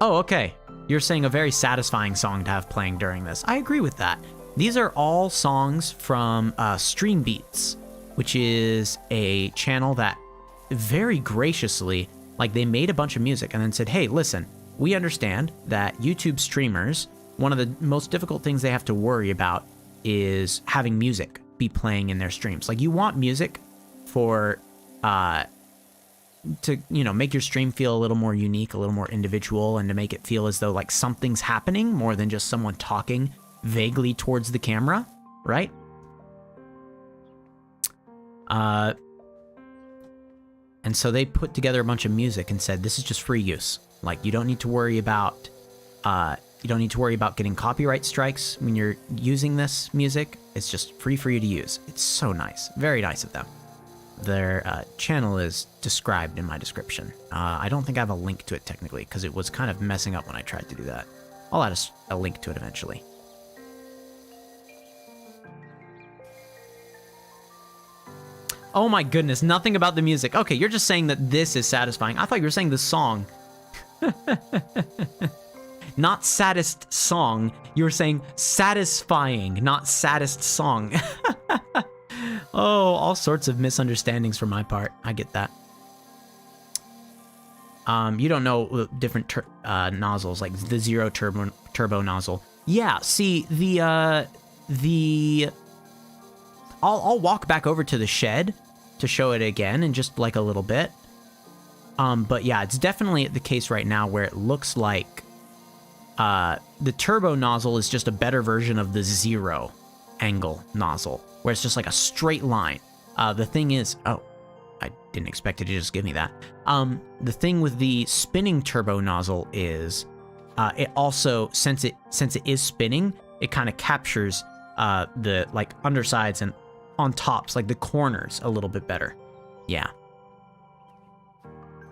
Oh, okay. You're saying a very satisfying song to have playing during this. I agree with that. These are all songs from Stream Beats, which is a channel that very graciously, like, they made a bunch of music and then said, hey, listen, we understand that YouTube streamers, one of the most difficult things they have to worry about is having music be playing in their streams. Like, you want music for, to, you know, make your stream feel a little more unique, a little more individual, and to make it feel as though, like, something's happening more than just someone talking vaguely towards the camera, right? And so they put together a bunch of music and said, this is just free use. Like, you don't need to worry about, getting copyright strikes when you're using this music. It's just free for you to use. It's so nice. Very nice of them. Their channel is described in my description. I don't think I have a link to it technically because it was kind of messing up when I tried to do that. I'll add a link to it eventually. Oh my goodness, nothing about the music. Okay, you're just saying that this is satisfying. I thought you were saying the song. Not saddest song. You were saying satisfying, not saddest song. Oh, all sorts of misunderstandings from my part. I get that. You don't know different nozzles, like the zero turbo nozzle. Yeah, see, I'll walk back over to the shed to show it again in just like a little bit. But yeah, it's definitely the case right now where it looks like the turbo nozzle is just a better version of the zero angle nozzle, where it's just like a straight line. The thing is, oh, I didn't expect it to just give me that. The thing with the spinning turbo nozzle is it also, since it is spinning, it kind of captures the like undersides and on tops, like the corners, a little bit better. Yeah.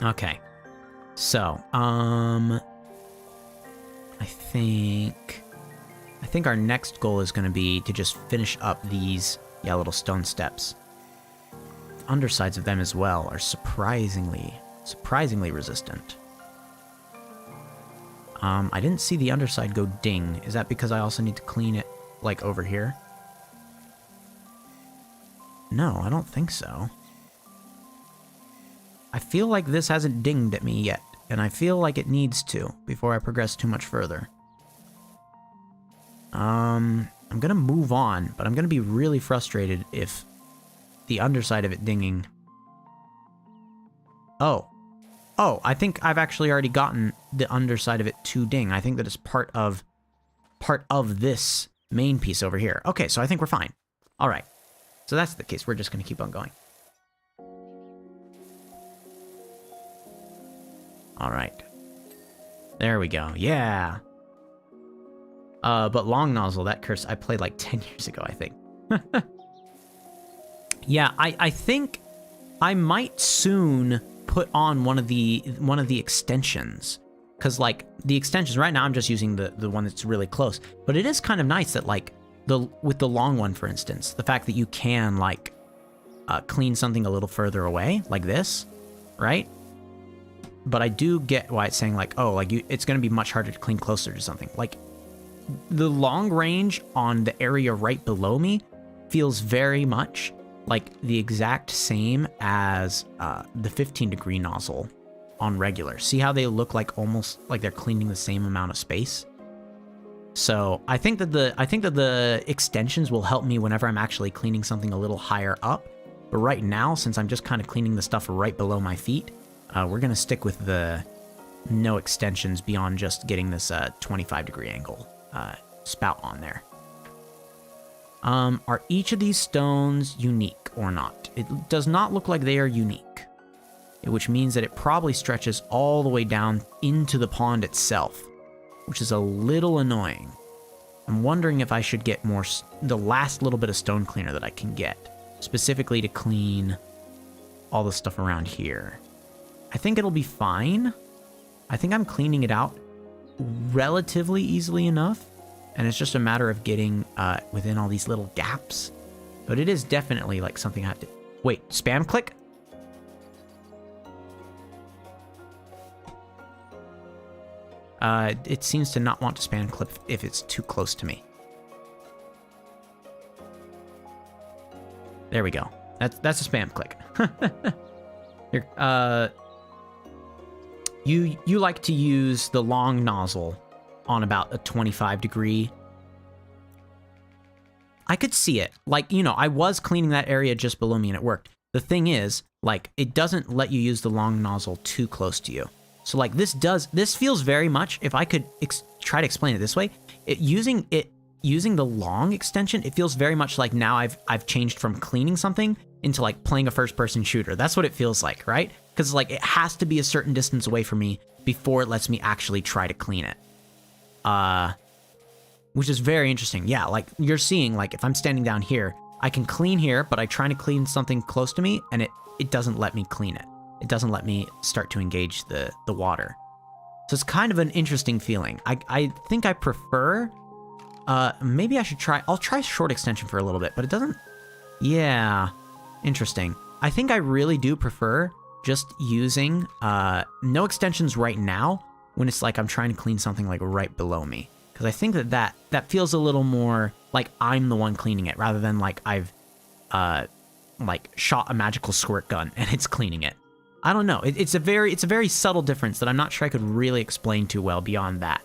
Okay. So, I think our next goal is going to be to just finish up these, little stone steps. The undersides of them as well are surprisingly resistant. I didn't see the underside go ding. Is that because I also need to clean it, like, over here? No, I don't think so. I feel like this hasn't dinged at me yet, and I feel like it needs to before I progress too much further. I'm gonna move on, but I'm gonna be really frustrated if the underside of it dinging... Oh, I think I've actually already gotten the underside of it to ding. I think that it's part of this main piece over here. Okay, so I think we're fine. All right. So that's the case. We're just going to keep on going. All right. There we go. Yeah. But long nozzle, that curse I played like 10 years ago, I think. Yeah, I think I might soon put on one of the extensions, because like the extensions right now I'm just using the one that's really close, but it is kind of nice that like with the long one, for instance, the fact that you can like clean something a little further away like this, right? But I do get why it's saying like, oh, like it's going to be much harder to clean closer to something. Like the long range on the area right below me feels very much like the exact same as the 15-degree nozzle on regular. See how they look like almost like they're cleaning the same amount of space? So I think that the extensions will help me whenever I'm actually cleaning something a little higher up. But right now, since I'm just kind of cleaning the stuff right below my feet, we're gonna stick with the no extensions beyond just getting this 25-degree angle spout on there. Are each of these stones unique or not? It does not look like they are unique, which means that it probably stretches all the way down into the pond itself, which is a little annoying. I'm wondering if I should get the last little bit of stone cleaner that I can get, specifically to clean all the stuff around here. I think it'll be fine. I think I'm cleaning it out relatively easily enough, and it's just a matter of getting within all these little gaps. But it is definitely like something I have to... Wait, spam click? It seems to not want to spam click if it's too close to me. There we go. That's a spam click. Here, you like to use the long nozzle on about a 25-degree. I could see it. Like, you know, I was cleaning that area just below me and it worked. The thing is, like, it doesn't let you use the long nozzle too close to you. So, like, this feels very much, if I could try to explain it this way, using the long extension, it feels very much like now I've changed from cleaning something into, like, playing a first-person shooter. That's what it feels like, right? Because, like, it has to be a certain distance away from me before it lets me actually try to clean it. Which is very interesting. Yeah, like, you're seeing, like, if I'm standing down here, I can clean here, but I try to clean something close to me, and it doesn't let me clean it. It doesn't let me start to engage the water. So it's kind of an interesting feeling. I think I prefer... maybe I should I'll try short extension for a little bit, but it doesn't... Yeah, interesting. I think I really do prefer just using no extensions right now when it's like I'm trying to clean something like right below me. Because I think that feels a little more like I'm the one cleaning it rather than like I've like shot a magical squirt gun and it's cleaning it. I don't know. It's a very subtle difference that I'm not sure I could really explain too well beyond that.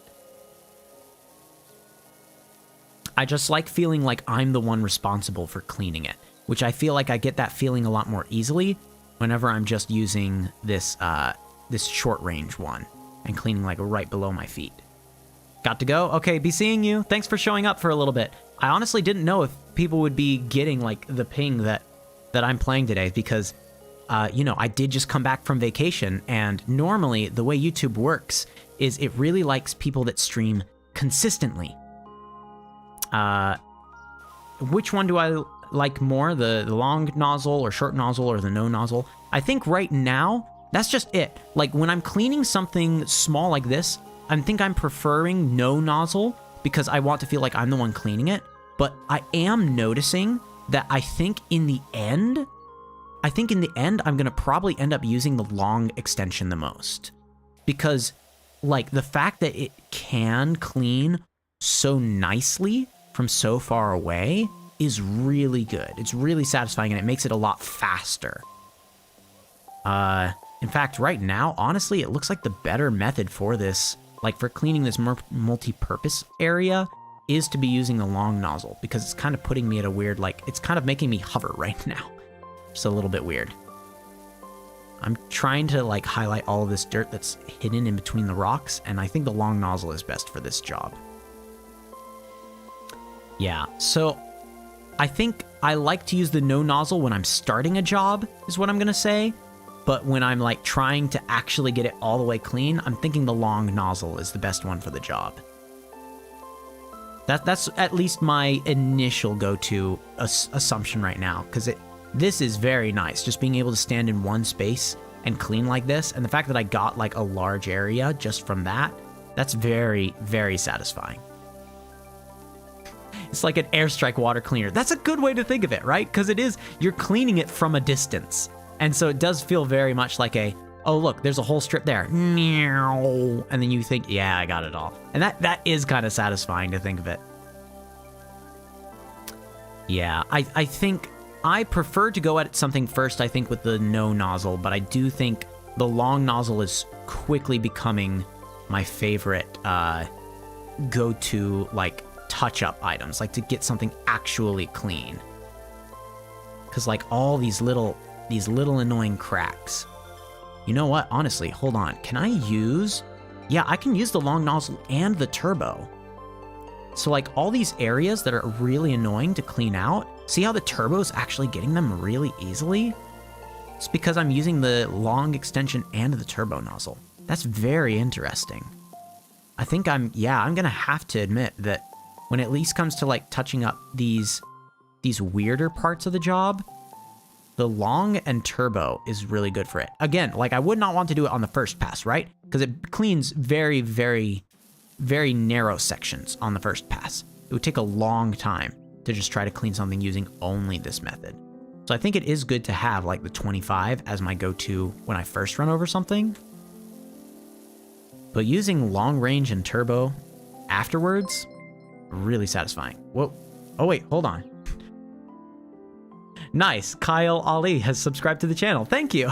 I just like feeling like I'm the one responsible for cleaning it, which I feel like I get that feeling a lot more easily whenever I'm just using this this short range one and cleaning like right below my feet. Got to go? Okay, be seeing you. Thanks for showing up for a little bit. I honestly didn't know if people would be getting like the ping that I'm playing today because you know, I did just come back from vacation, and normally the way YouTube works is it really likes people that stream consistently. Which one do I like more? The long nozzle or short nozzle or the no nozzle? I think right now, that's just it. Like when I'm cleaning something small like this, I think I'm preferring no nozzle because I want to feel like I'm the one cleaning it. But I am noticing that I think in the end, I'm going to probably end up using the long extension the most. Because, like, the fact that it can clean so nicely from so far away is really good. It's really satisfying, and it makes it a lot faster. In fact, right now, honestly, it looks like the better method for this, like, for cleaning this multi-purpose area, is to be using the long nozzle. Because it's kind of putting me at a weird, like, it's kind of making me hover right now. Just a little bit weird. I'm trying to like highlight all of this dirt that's hidden in between the rocks, and I think the long nozzle is best for this job. Yeah, so I think I like to use the no nozzle when I'm starting a job, is what I'm gonna say. But when I'm like trying to actually get it all the way clean, I'm thinking the long nozzle is the best one for the job. That's at least my initial go-to assumption right now, because this is very nice, just being able to stand in one space and clean like this, and the fact that I got like a large area just from that's very, very satisfying. It's like an airstrike water cleaner. That's a good way to think of it, right? Because it is, you're cleaning it from a distance. And so it does feel very much like oh look, there's a whole strip there. And then you think, yeah, I got it all. And that is kind of satisfying to think of it. Yeah, I think I prefer to go at something first, I think, with the no nozzle, but I do think the long nozzle is quickly becoming my favorite go-to, like, touch-up items, like to get something actually clean. Because, like, all these little annoying cracks. You know what? Honestly, hold on. Can I use... Yeah, I can use the long nozzle and the turbo. So, like, all these areas that are really annoying to clean out, see how the turbo is actually getting them really easily? It's because I'm using the long extension and the turbo nozzle. That's very interesting. I think I'm gonna have to admit that when it at least comes to, like, touching up these weirder parts of the job, the long and turbo is really good for it. Again, like, I would not want to do it on the first pass, right? Because it cleans very, very, very narrow sections on the first pass. It would take a long time to just try to clean something using only this method. So I think it is good to have, like, the 25 as my go-to when I first run over something. But using long range and turbo afterwards, really satisfying. Whoa. Oh wait, hold on. Nice. Kyle Ali has subscribed to the channel. Thank you.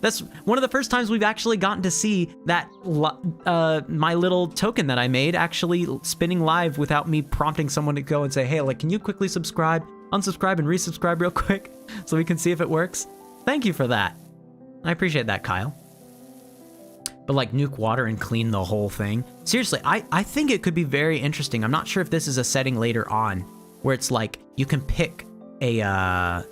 That's one of the first times we've actually gotten to see that my little token that I made actually spinning live without me prompting someone to go and say, hey, like, can you quickly subscribe, unsubscribe, and resubscribe real quick so we can see if it works? Thank you for that. I appreciate that, Kyle. But, like, nuke water and clean the whole thing. Seriously, I think it could be very interesting. I'm not sure if this is a setting later on where it's like you can pick a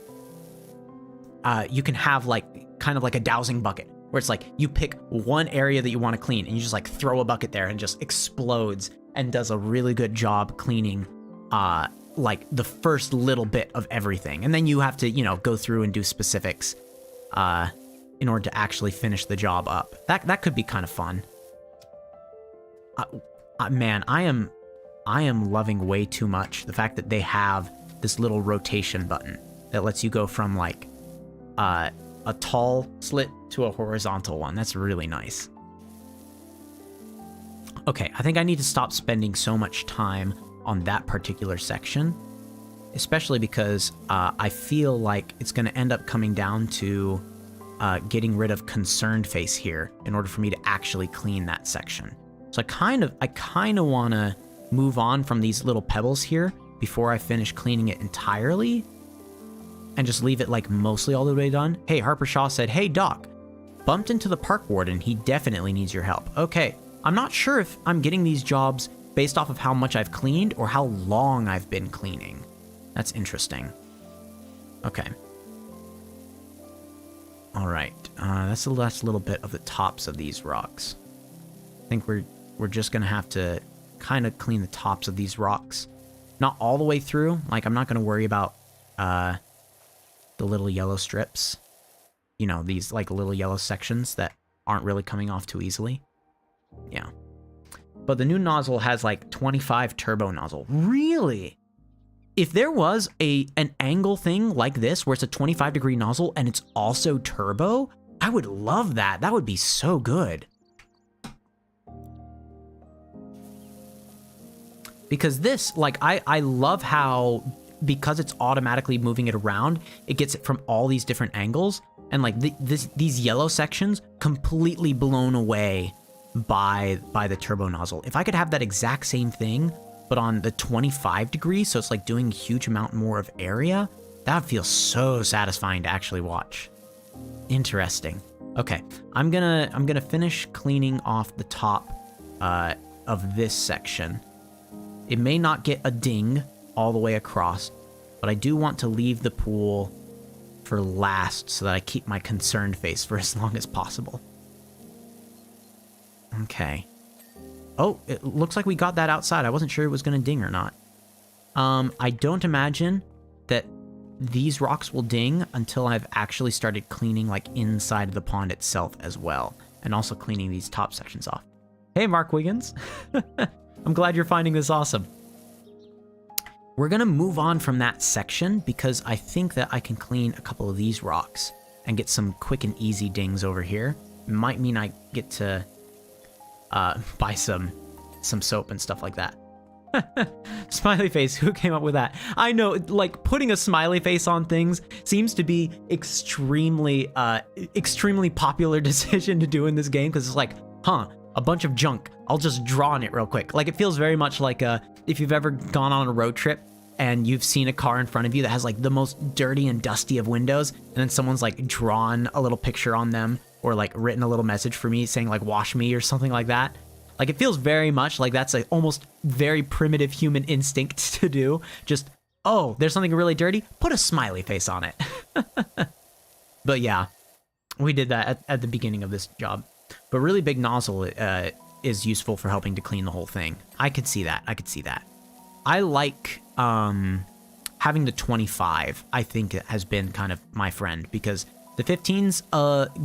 you can have, like, kind of like a dowsing bucket where it's like you pick one area that you want to clean and you just, like, throw a bucket there and just explodes and does a really good job cleaning like the first little bit of everything, and then you have to, you know, go through and do specifics in order to actually finish the job up. That could be kind of fun. Man, I am loving way too much the fact that they have this little rotation button that lets you go from, like, a tall slit to a horizontal one. That's really nice. Okay, I think I need to stop spending so much time on that particular section, especially because I feel like it's going to end up coming down to getting rid of concerned face here in order for me to actually clean that section. So I kind of want to move on from these little pebbles here before I finish cleaning it entirely and just leave it, like, mostly all the way done. Hey, Harper Shaw said, hey, Doc, bumped into the park warden. He definitely needs your help. Okay, I'm not sure if I'm getting these jobs based off of how much I've cleaned or how long I've been cleaning. That's interesting. Okay. All right, that's the last little bit of the tops of these rocks. I think we're just gonna have to kind of clean the tops of these rocks. Not all the way through. Like, I'm not gonna worry about the little yellow strips. You know, these, like, little yellow sections that aren't really coming off too easily. Yeah. But the new nozzle has, like, 25 turbo nozzle. Really? If there was an angle thing like this where it's a 25-degree nozzle and it's also turbo, I would love that. That would be so good. Because this, like, I love how, because it's automatically moving it around, it gets it from all these different angles. And, like, these yellow sections completely blown away by the turbo nozzle. If I could have that exact same thing, but on the 25 degrees, so it's, like, doing a huge amount more of area, that would feel so satisfying to actually watch. Interesting. Okay, I'm gonna finish cleaning off the top of this section. It may not get a ding all the way across, but I do want to leave the pool for last so that I keep my concerned face for as long as possible. Okay. Oh, it looks like we got that outside. I wasn't sure it was going to ding or not. I don't imagine that these rocks will ding until I've actually started cleaning, like, inside of the pond itself as well, and also cleaning these top sections off. Hey, Mark Wiggins. I'm glad you're finding this awesome. We're going to move on from that section because I think that I can clean a couple of these rocks and get some quick and easy dings over here. might mean I get to buy some soap and stuff like that. Smiley face, who came up with that? I know, like, putting a smiley face on things seems to be extremely popular decision to do in this game, because it's like, a bunch of junk. I'll just draw on it real quick. Like, it feels very much like if you've ever gone on a road trip and you've seen a car in front of you that has like the most dirty and dusty of windows, and then someone's like drawn a little picture on them or like written a little message for me saying like wash me or something like that. Like, it feels very much like that's a almost very primitive human instinct to do. Just, oh, there's something really dirty? Put a smiley face on it. But yeah, we did that at the beginning of this job. But really big nozzle is useful for helping to clean the whole thing. I could see that. I like having the 25, I think has been kind of my friend, because the 15's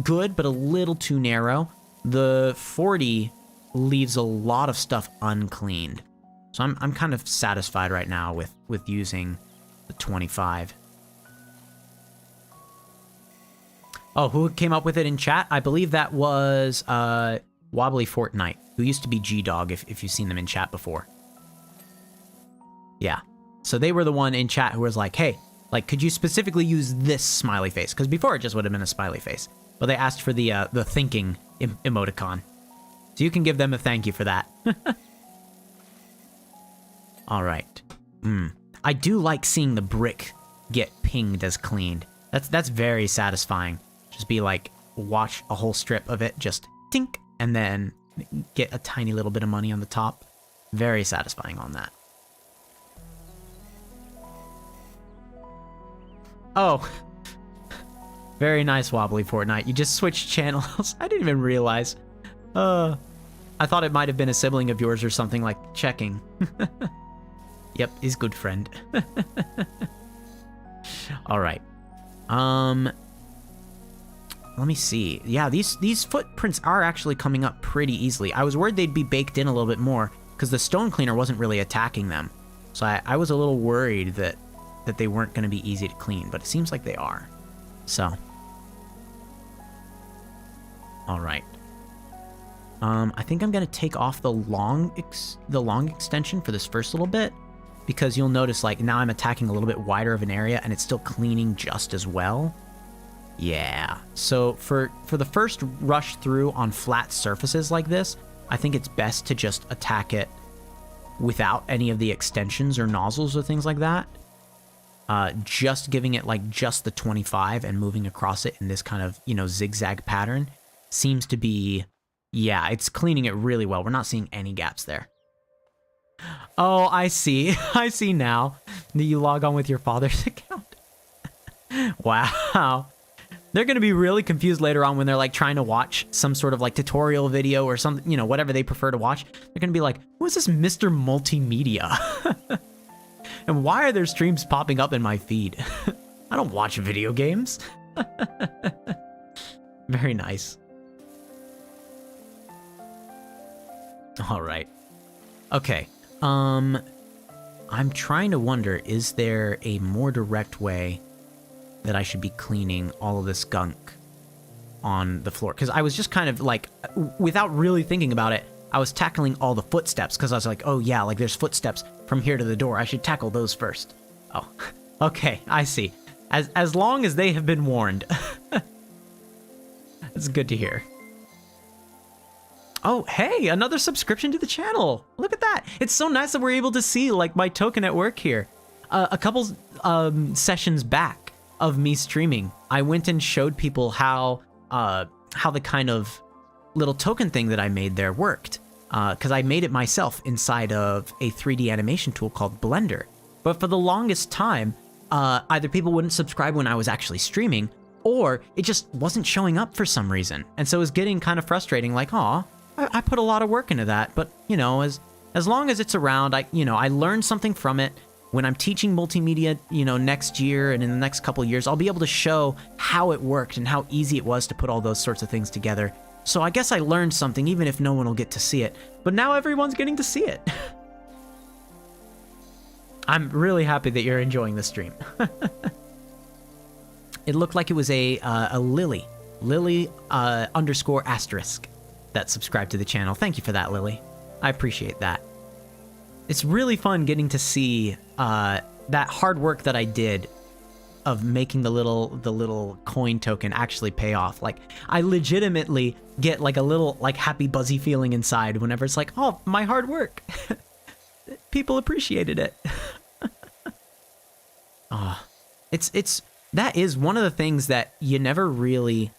good, but a little too narrow. The 40 leaves a lot of stuff uncleaned. So I'm kind of satisfied right now with using the 25. Oh, who came up with it in chat? I believe that was Wobbly Fortnite, who used to be G-Dog, if you've seen them in chat before. Yeah. So they were the one in chat who was like, hey, like, could you specifically use this smiley face? Because before it just would have been a smiley face. But they asked for the thinking emoticon. So you can give them a thank you for that. All right. I do like seeing the brick get pinged as cleaned. That's very satisfying. Just be like, watch a whole strip of it, just tink, and then get a tiny little bit of money on the top. Very satisfying on that. Oh. Very nice, Wobbly Fortnite. You just switched channels. I didn't even realize. I thought it might have been a sibling of yours or something, like checking. Yep, he's good friend. All right. Let me see. Yeah, these footprints are actually coming up pretty easily. I was worried they'd be baked in a little bit more because the stone cleaner wasn't really attacking them. So I was a little worried that they weren't going to be easy to clean, but it seems like they are. So. All right. I think I'm going to take off the long extension for this first little bit, because you'll notice like now I'm attacking a little bit wider of an area and it's still cleaning just as well. Yeah. So for the first rush through on flat surfaces like this, I think it's best to just attack it without any of the extensions or nozzles or things like that. Just giving it like just the 25 and moving across it in this kind of, zigzag pattern seems to be, yeah, it's cleaning it really well. We're not seeing any gaps there. Oh, I see. I see now that you log on with your father's account. Wow. They're going to be really confused later on when they're like trying to watch some sort of like tutorial video or something, whatever they prefer to watch. They're going to be like, who is this Mr. Multimedia? And why are there streams popping up in my feed? I don't watch video games. Very nice. All right. Okay. I'm trying to wonder, is there a more direct way that I should be cleaning all of this gunk on the floor? Because I was just kind of like, without really thinking about it, I was tackling all the footsteps because I was like, oh yeah, like there's footsteps from here to the door. I should tackle those first. Oh, okay, I see. As long as they have been warned. That's good to hear. Oh, hey, another subscription to the channel. Look at that. It's so nice that we're able to see like my token at work here. A couple sessions back of me streaming, I went and showed people how the kind of little token thing that I made there worked. Because I made it myself inside of a 3D animation tool called Blender. But for the longest time, either people wouldn't subscribe when I was actually streaming, or it just wasn't showing up for some reason. And so it was getting kind of frustrating, like, aw, I put a lot of work into that. But, as long as it's around, I learned something from it. When I'm teaching multimedia, next year and in the next couple of years, I'll be able to show how it worked and how easy it was to put all those sorts of things together. So I guess I learned something, even if no one will get to see it. But now everyone's getting to see it. I'm really happy that you're enjoying the stream. It looked like it was a lily Lily underscore asterisk that subscribed to the channel. Thank you for that, Lily. I appreciate that. It's really fun getting to see that hard work that I did of making the little coin token actually pay off. Like, I legitimately get like a little like happy buzzy feeling inside whenever it's like, oh, my hard work. People appreciated it. Oh, that is one of the things that you never really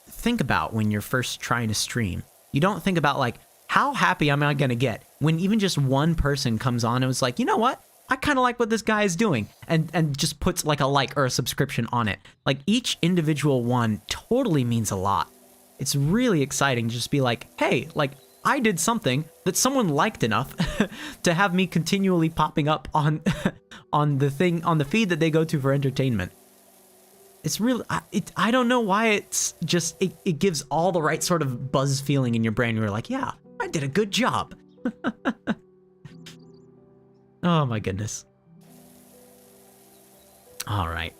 think about when you're first trying to stream. You don't think about like, how happy am I gonna get when even just one person comes on and was like, you know what? I kind of like what this guy is doing, and just puts like a like or a subscription on it. Like, each individual one totally means a lot. It's really exciting to just be like, hey, like, I did something that someone liked enough to have me continually popping up on on the feed that they go to for entertainment. It's really, I don't know why it's just, it gives all the right sort of buzz feeling in your brain. You're like, yeah, I did a good job. Oh my goodness. All right.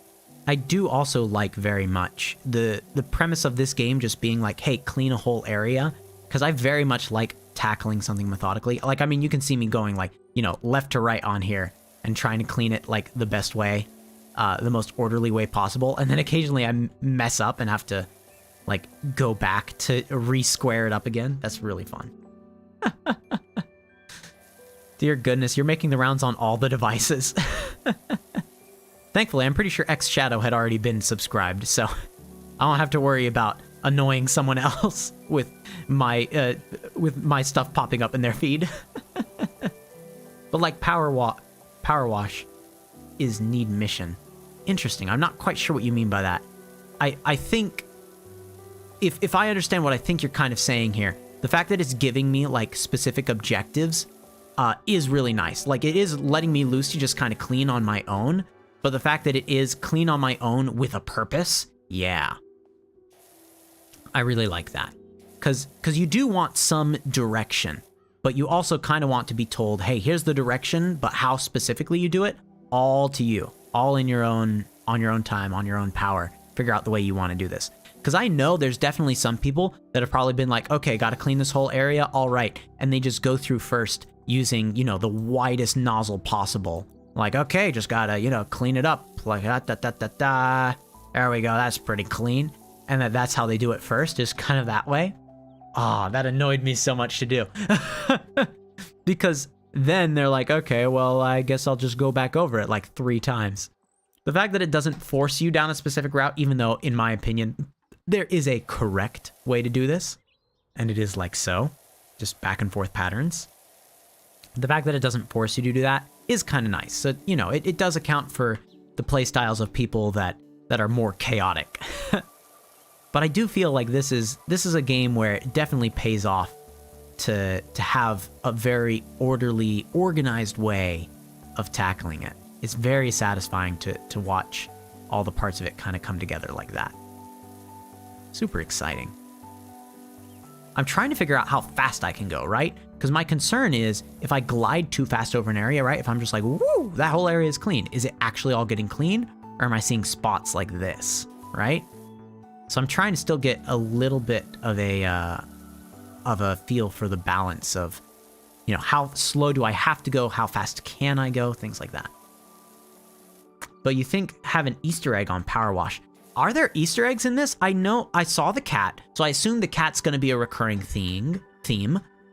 I do also like very much the premise of this game just being like, hey, clean a whole area. Because I very much like tackling something methodically. Like, I mean, you can see me going like, you know, left to right on here and trying to clean it like the best way, the most orderly way possible. And then occasionally I mess up and have to like go back to re-square it up again. That's really fun. Dear goodness, you're making the rounds on all the devices. Thankfully, I'm pretty sure X Shadow had already been subscribed, so I don't have to worry about annoying someone else with my stuff popping up in their feed. But like PowerWash is need mission. Interesting. I'm not quite sure what you mean by that. I think if I understand what I think you're kind of saying here, the fact that it's giving me like specific objectives is really nice. Like, it is letting me loose to just kind of clean on my own, but the fact that it is clean on my own with a purpose, yeah. I really like that. Because you do want some direction, but you also kind of want to be told, hey, here's the direction, but how specifically you do it, all to you. All in your own, on your own time, on your own power. Figure out the way you want to do this. Because I know there's definitely some people that have probably been like, okay, got to clean this whole area, all right. And they just go through first using, you know, the widest nozzle possible. Like, okay, just gotta, you know, clean it up. Like, da-da-da-da-da. There we go, that's pretty clean. And that's how they do it first, is kind of that way. Ah, that annoyed me so much to do. Because then they're like, okay, well, I guess I'll just go back over it like 3 times. The fact that it doesn't force you down a specific route, even though, in my opinion, there is a correct way to do this, and it is like so, just back and forth patterns. The fact that it doesn't force you to do that is kind of nice. So, you know, it does account for the play styles of people that are more chaotic. But I do feel like this is a game where it definitely pays off to have a very orderly, organized way of tackling it. It's very satisfying to watch all the parts of it kind of come together like that. Super exciting. I'm trying to figure out how fast I can go, right? Because my concern is if I glide too fast over an area, right? If I'm just like, woo, that whole area is clean. Is it actually all getting clean? Or am I seeing spots like this, right? So I'm trying to still get a little bit of a feel for the balance of, you know, how slow do I have to go? How fast can I go? Things like that. But you think have an Easter egg on PowerWash. Are there Easter eggs in this? I know I saw the cat, so I assume the cat's going to be a recurring theme.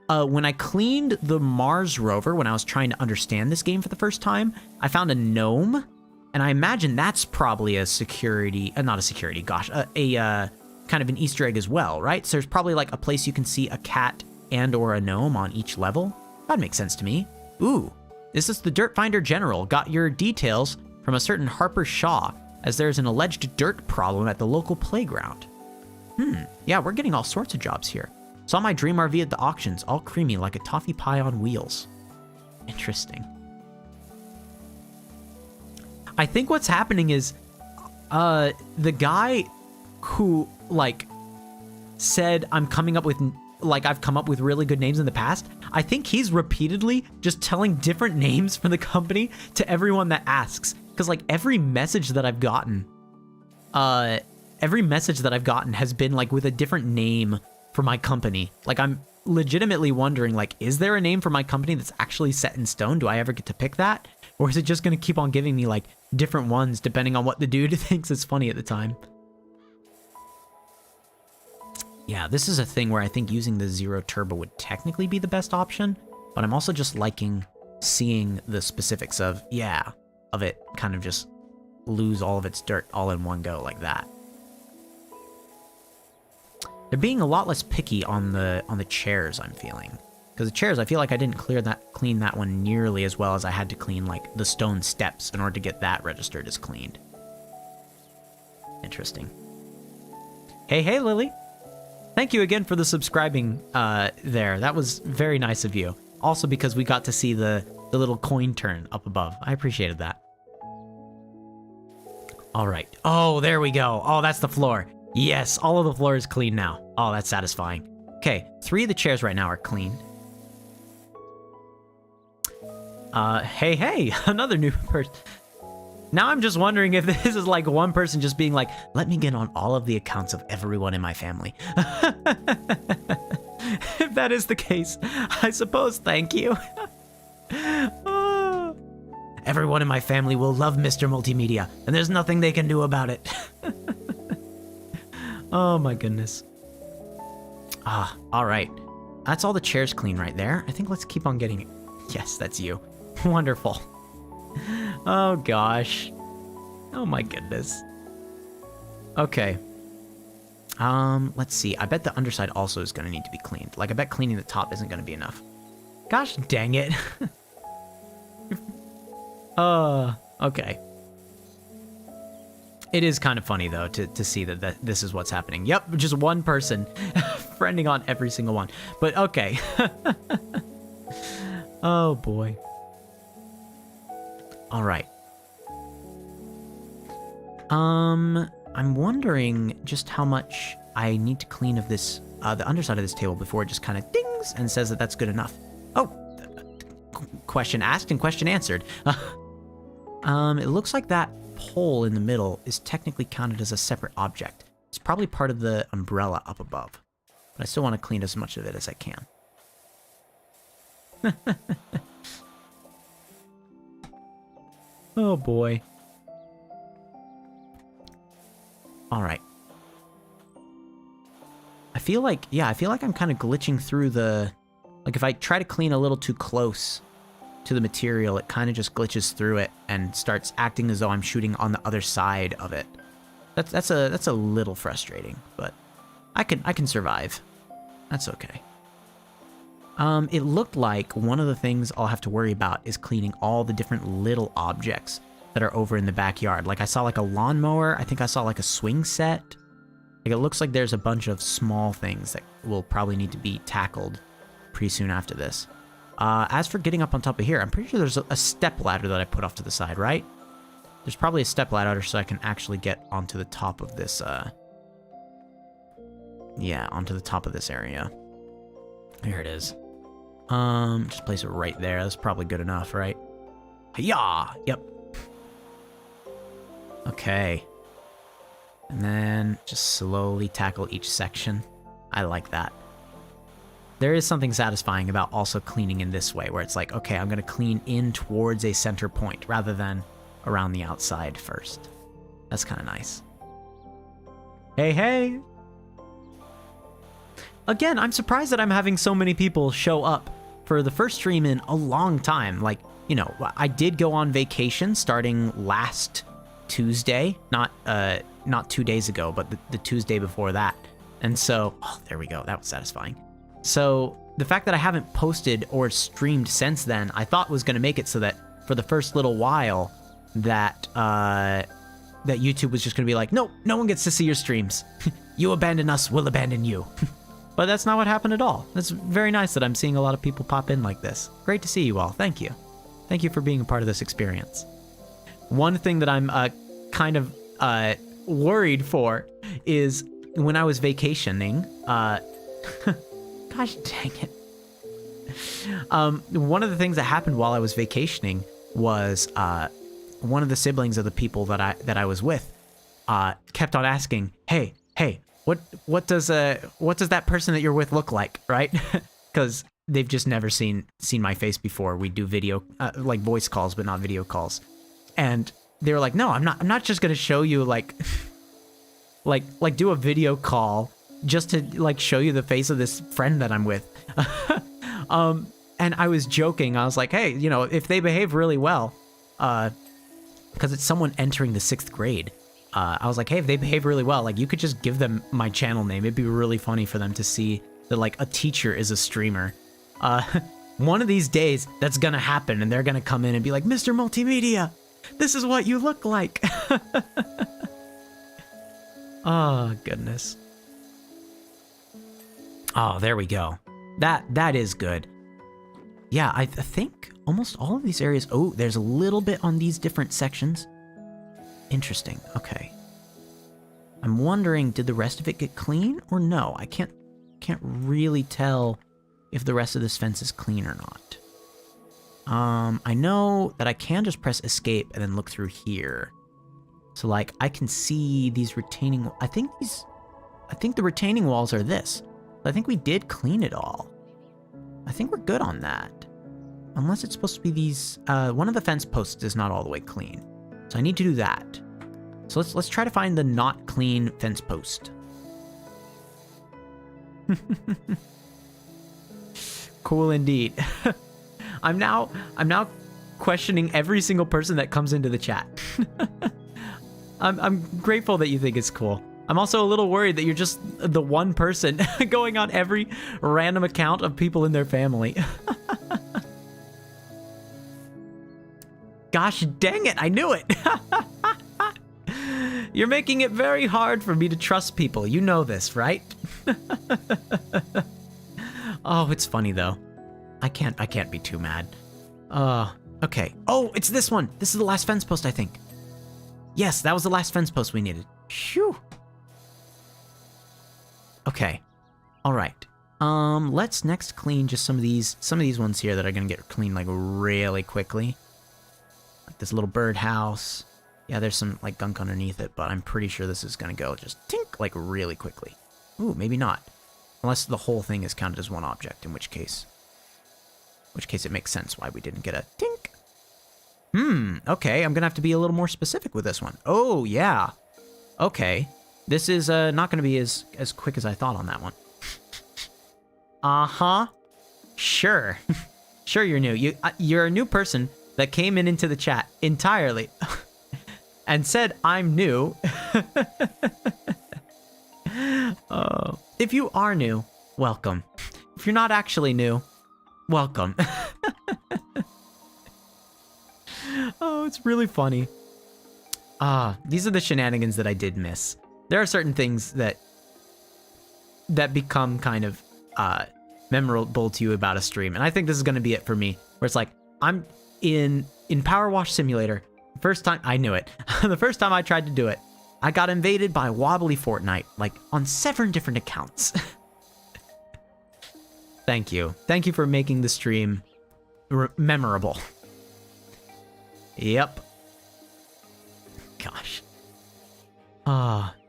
When I cleaned the Mars rover, when I was trying to understand this game for the first time, I found a gnome, and I imagine that's probably a security, not a security, gosh, a kind of an Easter egg as well, right? So there's probably like a place you can see a cat and or a gnome on each level. That makes sense to me. Ooh, this is the Dirt Finder General. Got your details from a certain Harper Shaw, as there's an alleged dirt problem at the local playground. Yeah, we're getting all sorts of jobs here. Saw my dream RV at the auctions, all creamy like a toffee pie on wheels. Interesting. I think what's happening is, the guy who, like, said I've come up with really good names in the past, I think he's repeatedly just telling different names from the company to everyone that asks. Because, like, every message that I've gotten, every message that I've gotten has been like with a different name for my company. Like I'm legitimately wondering, like, is there a name for my company that's actually set in stone? Do I ever get to pick that? Or is it just going to keep on giving me like different ones depending on what the dude thinks is funny at the time? Yeah, this is a thing where I think using the zero turbo would technically be the best option, but I'm also just liking seeing the specifics of it kind of just lose all of its dirt all in one go like that. They're being a lot less picky on the chairs, I'm feeling. Because the chairs, I feel like I didn't clean that one nearly as well as I had to clean like the stone steps in order to get that registered as cleaned. Interesting. Hey, Lily. Thank you again for the subscribing there. That was very nice of you. Also because we got to see the little coin turn up above. I appreciated that. All right. Oh, there we go. Oh, that's the floor. Yes, all of the floor is clean now. Oh, that's satisfying. Okay, 3 of the chairs right now are clean. Hey, another new person. Now I'm just wondering if this is like one person just being like, let me get on all of the accounts of everyone in my family. If that is the case, I suppose thank you. Everyone in my family will love Mr. Multimedia, and there's nothing they can do about it. Oh my goodness. All right. That's all the chairs clean right there. I think let's keep on getting it. Yes, that's you. Wonderful. Oh gosh. Oh my goodness. Okay. Let's see. I bet the underside also is going to need to be cleaned. Like, I bet cleaning the top isn't going to be enough. Gosh dang it. Okay. It is kind of funny, though, to see that this is what's happening. Yep, just one person friending on every single one. But okay. Oh, boy. All right. I'm wondering just how much I need to clean of this, the underside of this table before it just kind of dings and says that that's good enough. Oh, question asked and question answered. It looks like that pole in the middle is technically counted as a separate object. It's probably part of the umbrella up above, but I still want to clean as much of it as I can. Oh boy. All right. I feel like I'm kind of glitching through the, like if I try to clean a little too close to the material, it kind of just glitches through it and starts acting as though I'm shooting on the other side of it. That's a little frustrating, but I can survive. That's okay. It looked like one of the things I'll have to worry about is cleaning all the different little objects that are over in the backyard. Like I saw like a lawnmower. I think I saw like a swing set. Like it looks like there's a bunch of small things that will probably need to be tackled pretty soon after this. As for getting up on top of here, I'm pretty sure there's a step ladder that I put off to the side, right? There's probably a step ladder so I can actually get onto the top of this, yeah, onto the top of this area. Here it is. Just place it right there. That's probably good enough, right? Yeah. Yep. Okay. And then just slowly tackle each section. I like that. There is something satisfying about also cleaning in this way, where it's like, okay, I'm going to clean in towards a center point rather than around the outside first. That's kind of nice. Hey. Again, I'm surprised that I'm having so many people show up for the first stream in a long time. Like, you know, I did go on vacation starting last Tuesday, not 2 days ago, but the Tuesday before that. And so, oh, there we go. That was satisfying. So the fact that I haven't posted or streamed since then, I thought was going to make it so that for the first little while that that YouTube was just going to be like, no one gets to see your streams. You abandon us, we'll abandon you. But that's not what happened at all. It's very nice that I'm seeing a lot of people pop in like this. Great to see you all. Thank you. Thank you for being a part of this experience. One thing that I'm kind of worried for is when I was vacationing, gosh dang it. One of the things that happened while I was vacationing was one of the siblings of the people that I was with kept on asking, hey, what does that person that you're with look like, right? Because they've just never seen my face before. We do video, like voice calls, but not video calls. And they were like, no, I'm not just gonna show you like do a video call just to like show you the face of this friend that I'm with. And I was joking. I was like, hey, you know, if they behave really well, because it's someone entering the 6th grade. I was like, hey, if they behave really well, like you could just give them my channel name. It'd be really funny for them to see that like a teacher is a streamer. One of these days that's gonna happen and they're gonna come in and be like, Mr. Multimedia, this is what you look like. Oh, goodness. Oh, there we go. That is good. Yeah, I think almost all of these areas... Oh, there's a little bit on these different sections. Interesting. Okay. I'm wondering, did the rest of it get clean or no? I can't really tell if the rest of this fence is clean or not. I know that I can just press escape and then look through here. So, like, I can see these retaining... I think the retaining walls are this. I think we did clean it all. I think we're good on that. Unless it's supposed to be these... one of the fence posts is not all the way clean. So I need to do that. So let's try to find the not clean fence post. Cool indeed. I'm now questioning every single person that comes into the chat. I'm grateful that you think it's cool. I'm also a little worried that you're just the one person going on every random account of people in their family. Gosh dang it, I knew it. You're making it very hard for me to trust people. You know this, right? Oh, it's funny though. I can't be too mad. Okay. Oh, it's this one. This is the last fence post, I think. Yes, that was the last fence post we needed. Phew. Okay. All right. Let's next clean just some of these ones here that are gonna get cleaned like really quickly. Like this little birdhouse. Yeah, there's some like gunk underneath it, but I'm pretty sure this is gonna go just tink like really quickly. Ooh, maybe not. Unless the whole thing is counted as one object, in which case it makes sense why we didn't get a tink. Okay, I'm gonna have to be a little more specific with this one. Oh, yeah. Okay. This is not gonna be as quick as I thought on that one. Uh-huh. Sure. Sure you're new. You're a new person that came into the chat entirely and said I'm new. If you are new, welcome. If you're not actually new, welcome. Oh, it's really funny. These are the shenanigans that I did miss. There are certain things that become kind of memorable to you about a stream, and I think this is going to be it for me. Where it's like I'm in PowerWash Simulator. First time I knew it. The first time I tried to do it, I got invaded by wobbly Fortnite, like on 7 different accounts. Thank you. Thank you for making the stream memorable. Yep. Gosh.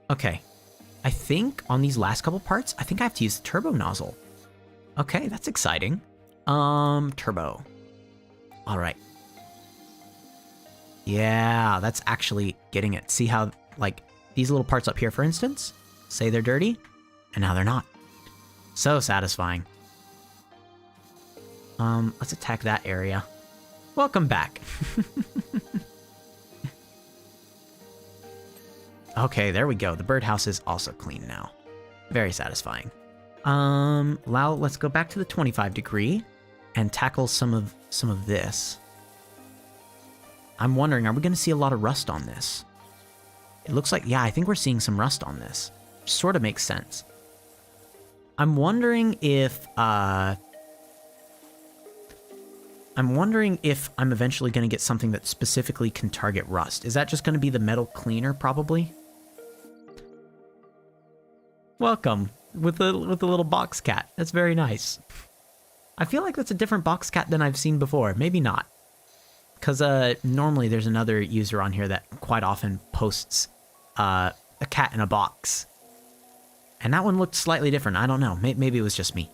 Okay. I think on these last couple parts, I think I have to use the turbo nozzle. Okay, that's exciting. Turbo. All right. Yeah, that's actually getting it. See how, like, these little parts up here, for instance, say they're dirty, and now they're not. So satisfying. Let's attack that area. Welcome back. Okay, there we go. The birdhouse is also clean now. Very satisfying. Let's go back to the 25 degree and tackle some of this. I'm wondering, are we going to see a lot of rust on this? It looks like, yeah, I think we're seeing some rust on this. Which sort of makes sense. I'm wondering if I'm eventually going to get something that specifically can target rust. Is that just going to be the metal cleaner, probably? Welcome with the little box cat. That's very nice. I feel like that's a different box cat than I've seen before. Maybe not. Because normally there's another user on here that quite often posts a cat in a box. And that one looked slightly different. I don't know. Maybe it was just me.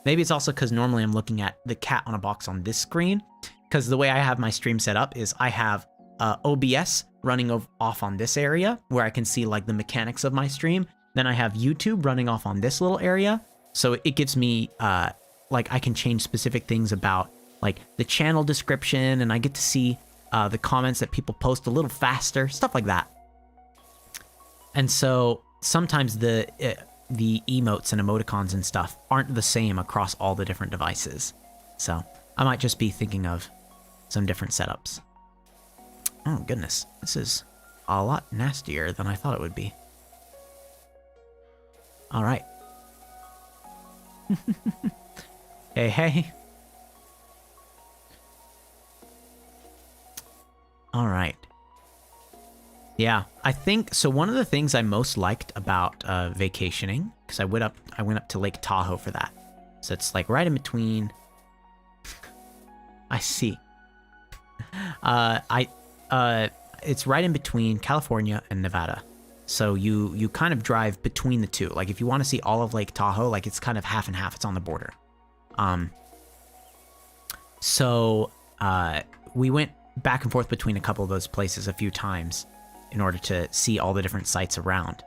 Maybe it's also because normally I'm looking at the cat on a box on this screen. Because the way I have my stream set up is I have OBS running off on this area where I can see like the mechanics of my stream. Then I have YouTube running off on this little area. So it gives me like I can change specific things about like the channel description, and I get to see the comments that people post a little faster, stuff like that. And so sometimes the emotes and emoticons and stuff aren't the same across all the different devices. So I might just be thinking of some different setups. Oh goodness, this is a lot nastier than I thought it would be. All right. Hey. All right. Yeah, I think so. One of the things I most liked about vacationing, because I went up to Lake Tahoe for that. So it's like right in between. I see. It's right in between California and Nevada. So you kind of drive between the two. Like if you want to see all of Lake Tahoe, like it's kind of half and half. It's on the border. So we went back and forth between a couple of those places a few times in order to see all the different sites around.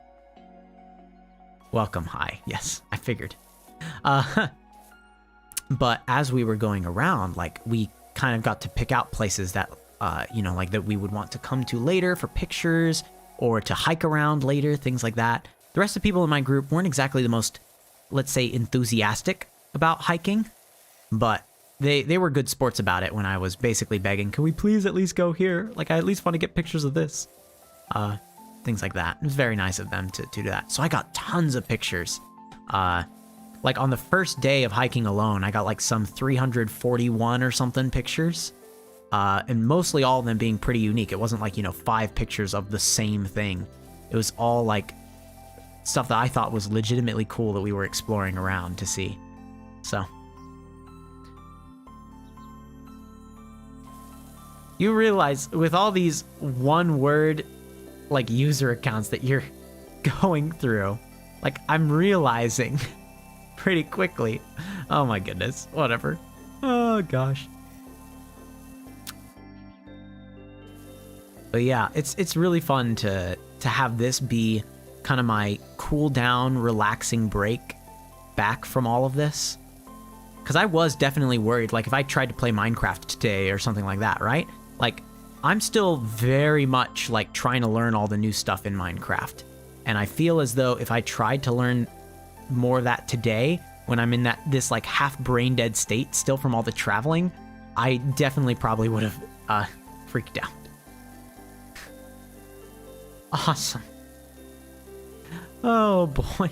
Welcome, hi. Yes, I figured. But as we were going around, like we kind of got to pick out places that, like that we would want to come to later for pictures or to hike around later, things like that. The rest of the people in my group weren't exactly the most, let's say, enthusiastic about hiking, but they were good sports about it when I was basically begging, can we please at least go here? Like, I at least want to get pictures of this. Things like that. It was very nice of them to do that. So I got tons of pictures. Like on the first day of hiking alone, I got like some 341 or something pictures. And mostly all of them being pretty unique. It wasn't like, 5 pictures of the same thing. It was all like stuff that I thought was legitimately cool that we were exploring around to see. So. You realize with all these one-word like user accounts that you're going through, like I'm realizing pretty quickly. Oh my goodness, whatever. Oh gosh. But yeah, it's really fun to have this be kind of my cool down, relaxing break back from all of this. Because I was definitely worried, like if I tried to play Minecraft today or something like that, right? Like I'm still very much like trying to learn all the new stuff in Minecraft. And I feel as though if I tried to learn more of that today, when I'm in this like half brain dead state still from all the traveling, I definitely probably would have freaked out. Awesome. Oh boy.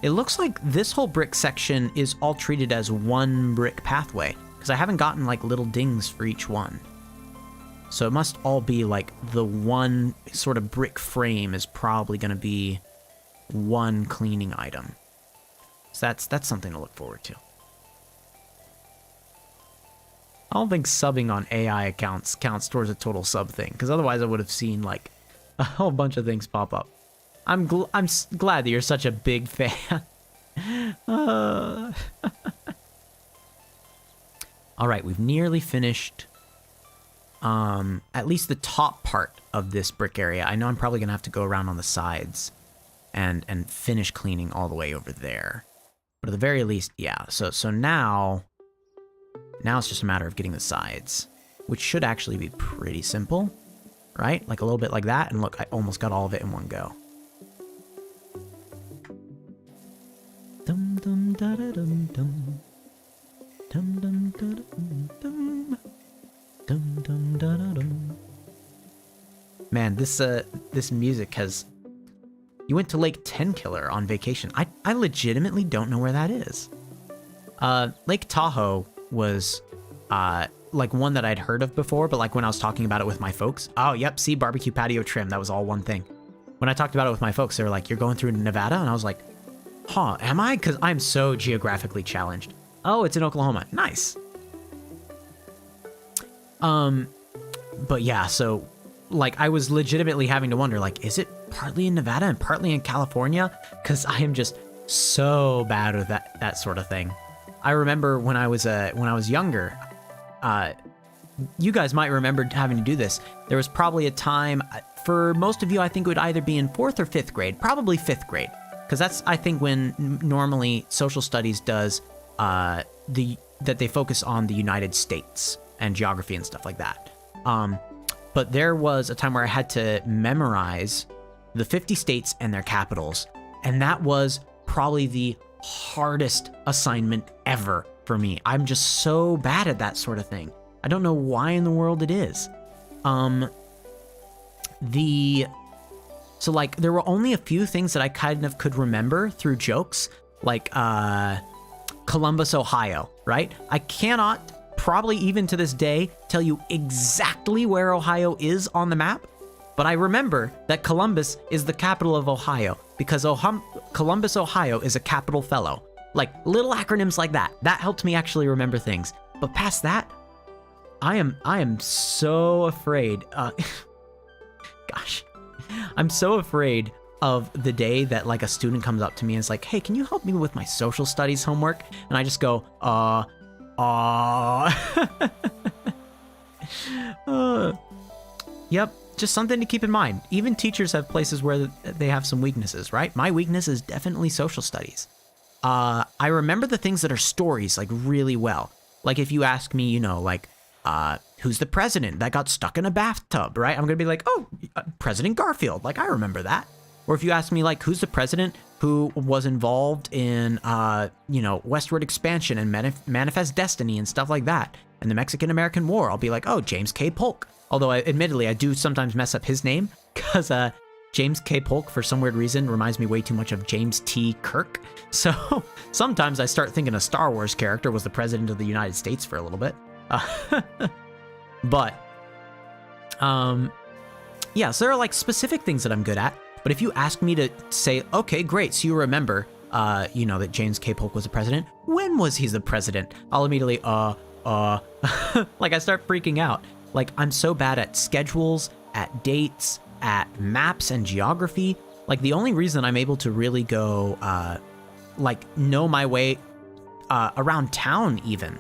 It looks like this whole brick section is all treated as one brick pathway, because I haven't gotten like little dings for each one. So it must all be like the one sort of brick frame is probably going to be one cleaning item. So that's something to look forward to. I don't think subbing on AI accounts counts towards a total sub thing, because otherwise I would have seen like a whole bunch of things pop up. I'm glad that you're such a big fan. All right, we've nearly finished at least the top part of this brick area. I know I'm probably gonna have to go around on the sides and finish cleaning all the way over there. But at the very least, yeah. So now it's just a matter of getting the sides, which should actually be pretty simple, right? Like a little bit like that, and look, I almost got all of it in one go. Dum dum da da dum dum. Dum dum da da dum dum. Dum dum da da dum. Man, this music has. You went to Lake Tenkiller on vacation. I legitimately don't know where that is. Lake Tahoe was like one that I'd heard of before, but like when I was talking about it with my folks. Oh, yep, see, barbecue patio trim. That was all one thing. When I talked about it with my folks, they were like, "You're going through Nevada?" And I was like, "Huh, am I?" Because I'm so geographically challenged. Oh, it's in Oklahoma. Nice. But yeah, so like I was legitimately having to wonder, like, is it partly in Nevada and partly in California? Because I am just so bad with that sort of thing. I remember when I was younger, you guys might remember having to do this. There was probably a time, for most of you, I think it would either be in 4th or 5th grade, probably 5th grade, because that's, I think, when normally social studies does that they focus on the United States and geography and stuff like that. But there was a time where I had to memorize the 50 states and their capitals, and that was probably the hardest assignment ever for me. I'm just so bad at that sort of thing. I don't know why in the world it is. So like there were only a few things that I kind of could remember through jokes, like Columbus, Ohio, right? I cannot, probably even to this day, tell you exactly where Ohio is on the map, but I remember that Columbus is the capital of Ohio because Columbus, Ohio is a capital fellow. Like little acronyms like that. That helped me actually remember things. But past that, I am so afraid. Gosh, I'm so afraid of the day that like a student comes up to me and is like, "Hey, can you help me with my social studies homework?" And I just go, Yep, just something to keep in mind. Even teachers have places where they have some weaknesses, right? My weakness is definitely social studies. I remember the things that are stories like really well. Like if you ask me, you know, like, who's the president that got stuck in a bathtub, right? I'm gonna be like, oh, President Garfield. Like, I remember that. Or if you ask me, like, who's the president who was involved in, you know, westward expansion and Manifest Destiny and stuff like that, and the Mexican-American War, I'll be like, oh, James K. Polk. Although, admittedly, I do sometimes mess up his name, because James K. Polk, for some weird reason, reminds me way too much of James T. Kirk. So sometimes I start thinking a Star Wars character was the president of the United States for a little bit. But, yeah, so there are, like, specific things that I'm good at. But if you ask me to say, okay, great, so you remember, you know, that James K. Polk was the president. When was he the president? I'll immediately, like I start freaking out. Like, I'm so bad at schedules, at dates, at maps and geography. Like, the only reason I'm able to really go, like, know my way around town even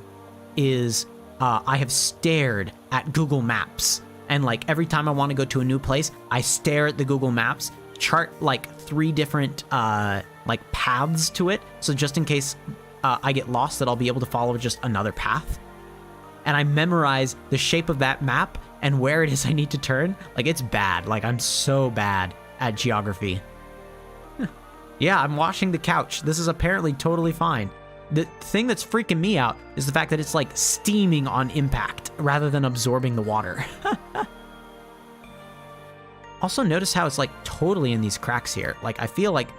is I have stared at Google Maps. And, like, every time I want to go to a new place, I stare at the Google Maps, chart, like, 3 different, like, paths to it. So just in case I get lost, that I'll be able to follow just another path. And I memorize the shape of that map and where it is I need to turn. Like, it's bad. Like, I'm so bad at geography. Yeah, I'm washing the couch. This is apparently totally fine. The thing that's freaking me out is the fact that it's, like, steaming on impact rather than absorbing the water. Also, notice how it's, like, totally in these cracks here. Like, I feel like,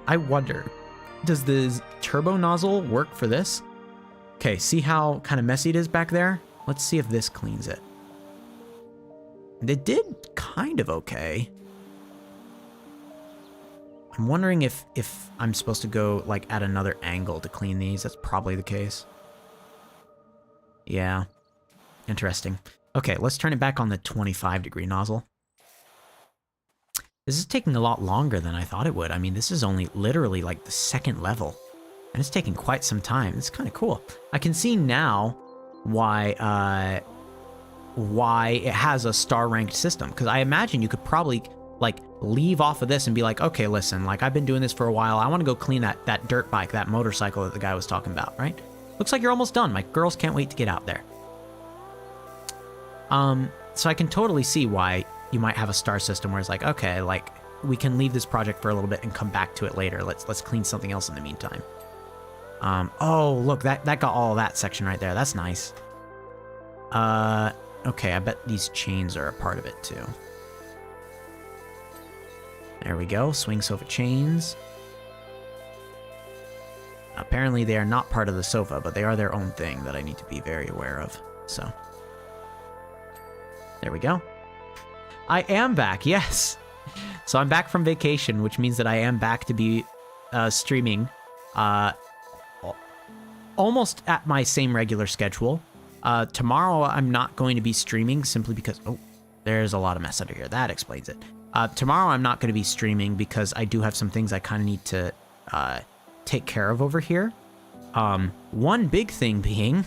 I wonder, does the turbo nozzle work for this? Okay, see how kind of messy it is back there? Let's see if this cleans it. It did kind of okay. I'm wondering if I'm supposed to go, like, at another angle to clean these. That's probably the case. Yeah. Interesting. Okay, let's turn it back on the 25-degree nozzle. This is taking a lot longer than I thought it would. I mean, this is only literally, like, the 2nd level. And it's taking quite some time. It's kind of cool. I can see now why it has a star-ranked system. Because I imagine you could probably, like, leave off of this and be like, okay, listen, like, I've been doing this for a while. I want to go clean that dirt bike, that motorcycle that the guy was talking about, right? Looks like you're almost done. My girls can't wait to get out there. So I can totally see why you might have a star system where it's like, okay, like, we can leave this project for a little bit and come back to it later. Let's clean something else in the meantime. Oh, look, that got all that section right there. That's nice. Okay, I bet these chains are a part of it too. There we go, swing sofa chains. Apparently they are not part of the sofa, but they are their own thing that I need to be very aware of, so. There we go. I am back, yes! So I'm back from vacation, which means that I am back to be streaming almost at my same regular schedule. Tomorrow I'm not going to be streaming simply because, oh, there's a lot of mess under here. That explains it. Tomorrow I'm not going to be streaming because I do have some things I kind of need to take care of over here. One big thing being,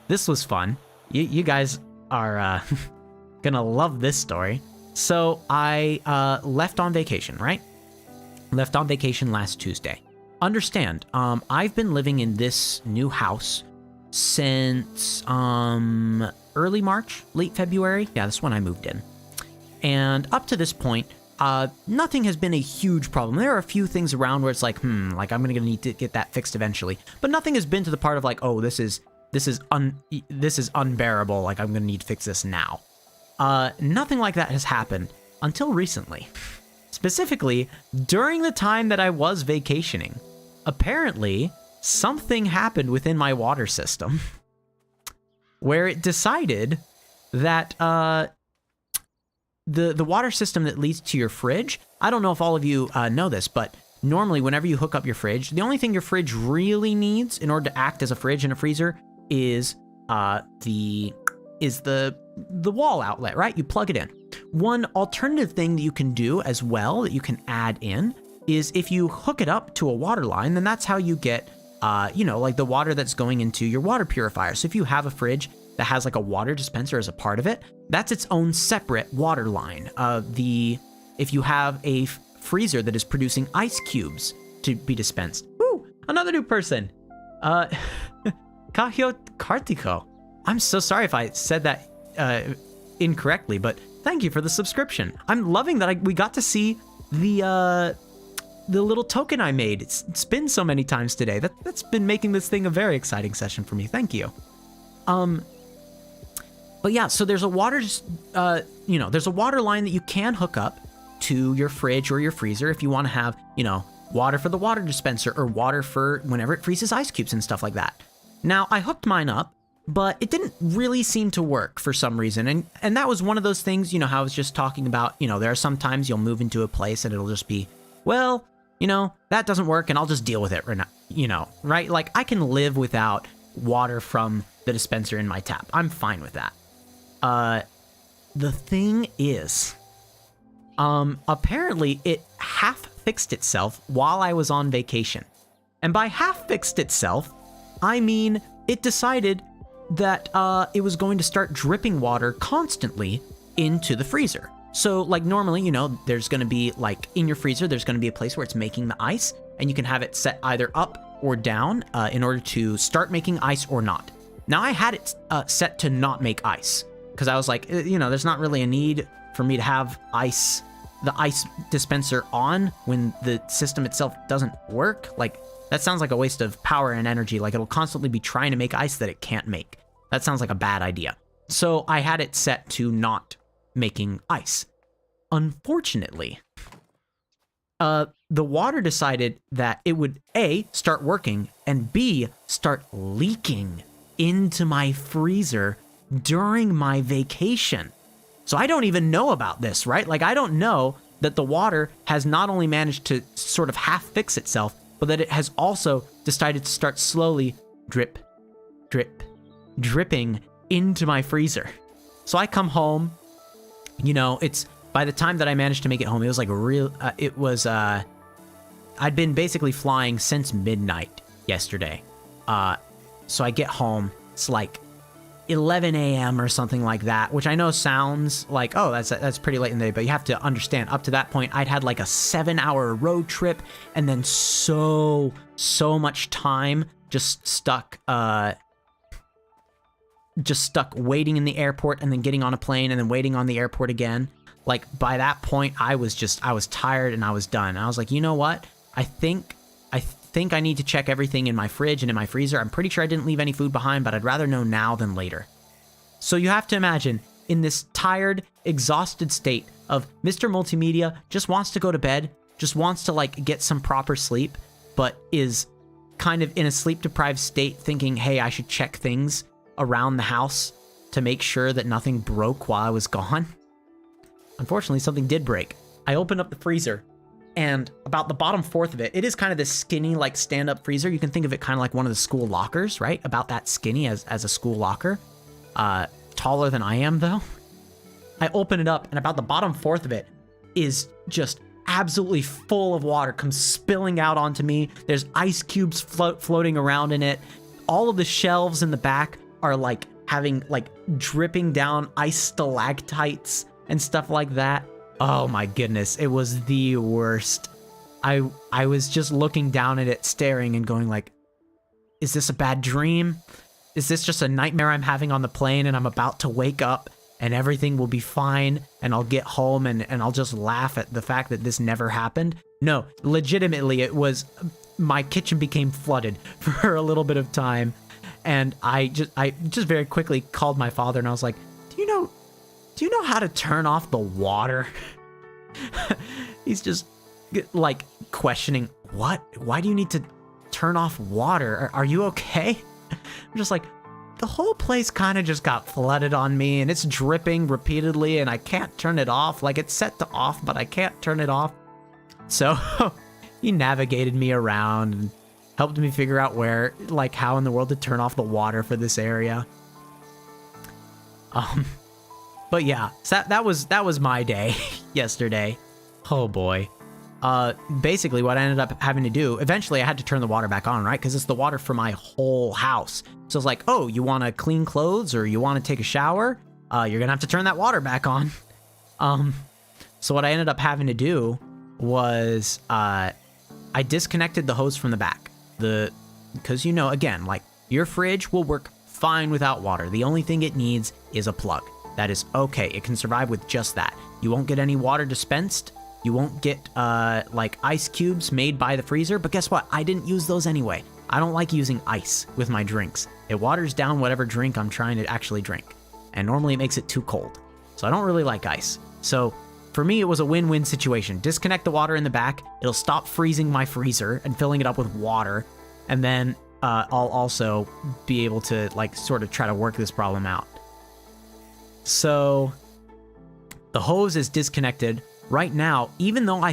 this was fun. You guys are gonna love this story. So I left on vacation, right? Left on vacation last Tuesday. Understand, I've been living in this new house since early March, late February. Yeah, that's when I moved in. And up to this point, nothing has been a huge problem. There are a few things around where it's like, like I'm gonna need to get that fixed eventually. But nothing has been to the part of like, oh, this is unbearable. Like I'm gonna need to fix this now. Nothing like that has happened until recently. Specifically, during the time that I was vacationing, apparently something happened within my water system where it decided that the water system that leads to your fridge, I don't know if all of you know this, but normally whenever you hook up your fridge, the only thing your fridge really needs in order to act as a fridge and a freezer is the wall outlet, right? You plug it in. One alternative thing that you can do as well that you can add in is if you hook it up to a water line, then that's how you get, like the water that's going into your water purifier. So if you have a fridge that has like a water dispenser as a part of it, that's its own separate water line. If you have a freezer that is producing ice cubes to be dispensed. Woo! Another new person. Kahyo Kartiko. I'm so sorry if I said that incorrectly, but thank you for the subscription. I'm loving that we got to see the little token I made. It's been so many times today. That's been making this thing a very exciting session for me. Thank you. But yeah, so there's a water, there's a water line that you can hook up to your fridge or your freezer if you want to have, water for the water dispenser or water for whenever it freezes ice cubes and stuff like that. Now, I hooked mine up, but it didn't really seem to work for some reason. And that was one of those things, how I was just talking about, there are some times you'll move into a place and it'll just be, well, that doesn't work and I'll just deal with it right now, right? Like I can live without water from the dispenser in my tap. I'm fine with that. The thing is, apparently it half fixed itself while I was on vacation. And by half fixed itself, I mean, it decided that it was going to start dripping water constantly into the freezer. So like normally, there's going to be like in your freezer, there's going to be a place where it's making the ice and you can have it set either up or down in order to start making ice or not. Now I had it set to not make ice because I was like, there's not really a need for me to have the ice dispenser on when the system itself doesn't work. Like that sounds like a waste of power and energy. Like it'll constantly be trying to make ice that it can't make. That sounds like a bad idea. So I had it set to not making ice. Unfortunately, the water decided that it would A, start working, and B, start leaking into my freezer during my vacation. So I don't even know about this, right? Like I don't know that the water has not only managed to sort of half fix itself, but that it has also decided to start slowly dripping into my freezer. So I come home, it's by the time that I managed to make it home, it was like I'd been basically flying since midnight yesterday. So I get home, it's like 11 a.m. or something like that, which I know sounds like, oh, that's pretty late in the day, but you have to understand, up to that point, I'd had like a 7-hour road trip and then so much time just stuck waiting in the airport and then getting on a plane and then waiting on the airport again. Like by that point, I was tired and I was done. And I was like, you know what? I think I need to check everything in my fridge and in my freezer. I'm pretty sure I didn't leave any food behind, but I'd rather know now than later. So you have to imagine in this tired, exhausted state of Mr. Multimedia just wants to go to bed, just wants to like get some proper sleep, but is kind of in a sleep deprived state thinking, hey, I should check things around the house to make sure that nothing broke while I was gone. Unfortunately, something did break. I opened up the freezer and about the bottom fourth of it, it is kind of this skinny, like stand-up freezer. You can think of it kind of like one of the school lockers, right? About that skinny as a school locker. taller than I am, though. I open it up, and about the bottom fourth of it is just absolutely full of water, comes spilling out onto me. There's ice cubes floating around in it. All of the shelves in the back are like having like dripping down ice stalactites and stuff like that. Oh my goodness, it was the worst. I was just looking down at it, staring and going like, is this a bad dream? Is this just a nightmare I'm having on the plane and I'm about to wake up and everything will be fine and I'll get home and I'll just laugh at the fact that this never happened? No, legitimately, it was, my kitchen became flooded for a little bit of time. And I just very quickly called my father and I was like, do you know how to turn off the water? He's just like questioning, what? Why do you need to turn off water? Are you okay? I'm just like, the whole place kind of just got flooded on me and it's dripping repeatedly and I can't turn it off. Like, it's set to off, but I can't turn it off. So he navigated me around and helped me figure out where, like, how in the world to turn off the water for this area. But yeah, so that was my day yesterday. Oh boy. Basically what I ended up having to do, eventually I had to turn the water back on, right? Because it's the water for my whole house. So it's like, oh, you want to clean clothes or you want to take a shower? You're gonna have to turn that water back on. So what I ended up having to do was, I disconnected the hose from the back. Because you know, again, like, your fridge will work fine without water. The only thing it needs is a plug. That is okay. It can survive with just that. You won't get any water dispensed. You won't get, like, ice cubes made by the freezer, but guess what? I didn't use those anyway. I don't like using ice with my drinks. It waters down whatever drink I'm trying to actually drink, and normally it makes it too cold. So I don't really like ice. So for me, it was a win-win situation. Disconnect the water in the back. It'll stop freezing my freezer and filling it up with water, and then I'll also be able to, like, sort of try to work this problem out. So the hose is disconnected. Right now, even though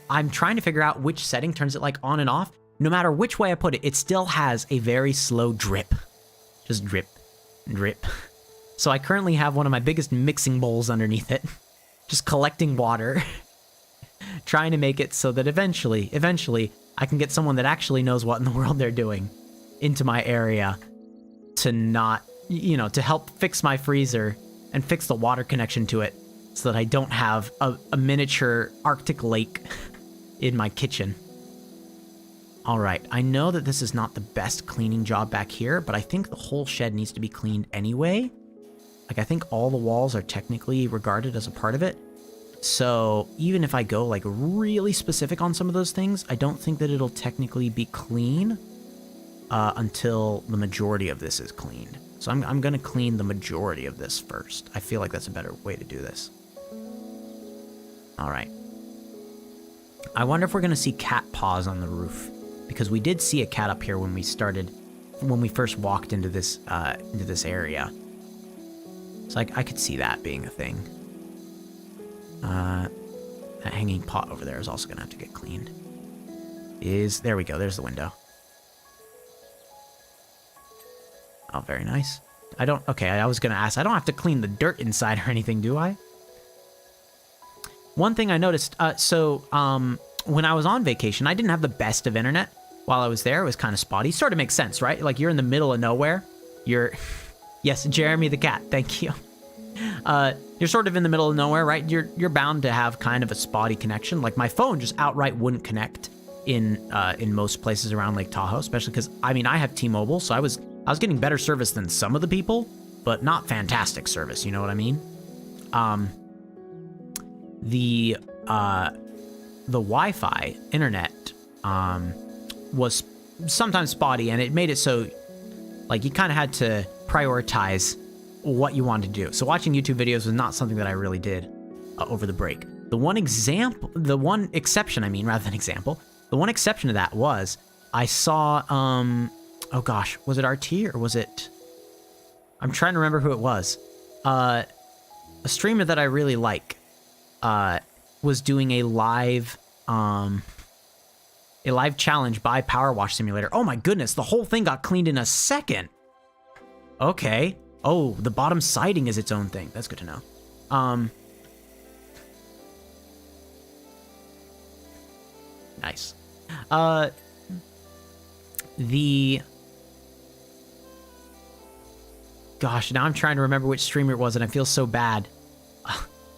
I'm trying to figure out which setting turns it like on and off, no matter which way I put it, it still has a very slow drip. Just drip, drip. So I currently have one of my biggest mixing bowls underneath it, just collecting water, trying to make it so that eventually, I can get someone that actually knows what in the world they're doing into my area to not, you know, to help fix my freezer and fix the water connection to it, so that I don't have a miniature Arctic lake in my kitchen. All right, I know that this is not the best cleaning job back here, but I think the whole shed needs to be cleaned anyway. Like, I think all the walls are technically regarded as a part of it. So even if I go, like, really specific on some of those things, I don't think that it'll technically be clean until the majority of this is cleaned. So I'm going to clean the majority of this first. I feel like that's a better way to do this. All right. I wonder if we're going to see cat paws on the roof, because we did see a cat up here when we first walked into this area. So I could see that being a thing. That hanging pot over there is also going to have to get cleaned. There we go. There's the window. Oh, very nice. Okay, I was going to ask, I don't have to clean the dirt inside or anything, do I? One thing I noticed, when I was on vacation, I didn't have the best of internet while I was there. It was kind of spotty. Sort of makes sense, right? Like, you're in the middle of nowhere. Yes, Jeremy the cat, thank you. You're sort of in the middle of nowhere, right? You're bound to have kind of a spotty connection. Like, my phone just outright wouldn't connect in most places around Lake Tahoe, especially because, I mean, I have T-Mobile, so I was getting better service than some of the people, but not fantastic service, you know what I mean? The Wi-Fi internet was sometimes spotty, and it made it so, like, you kind of had to prioritize what you wanted to do. So watching YouTube videos was not something that I really did over the break. The one exception to that was I saw, oh gosh, was it RT or was it, I'm trying to remember who it was. A streamer that I really like was doing a live challenge by PowerWash Simulator. Oh my goodness, the whole thing got cleaned in a second. Okay, Oh, the bottom siding is its own thing. That's good to know. Nice. Gosh, now I'm trying to remember which streamer it was, and I feel so bad.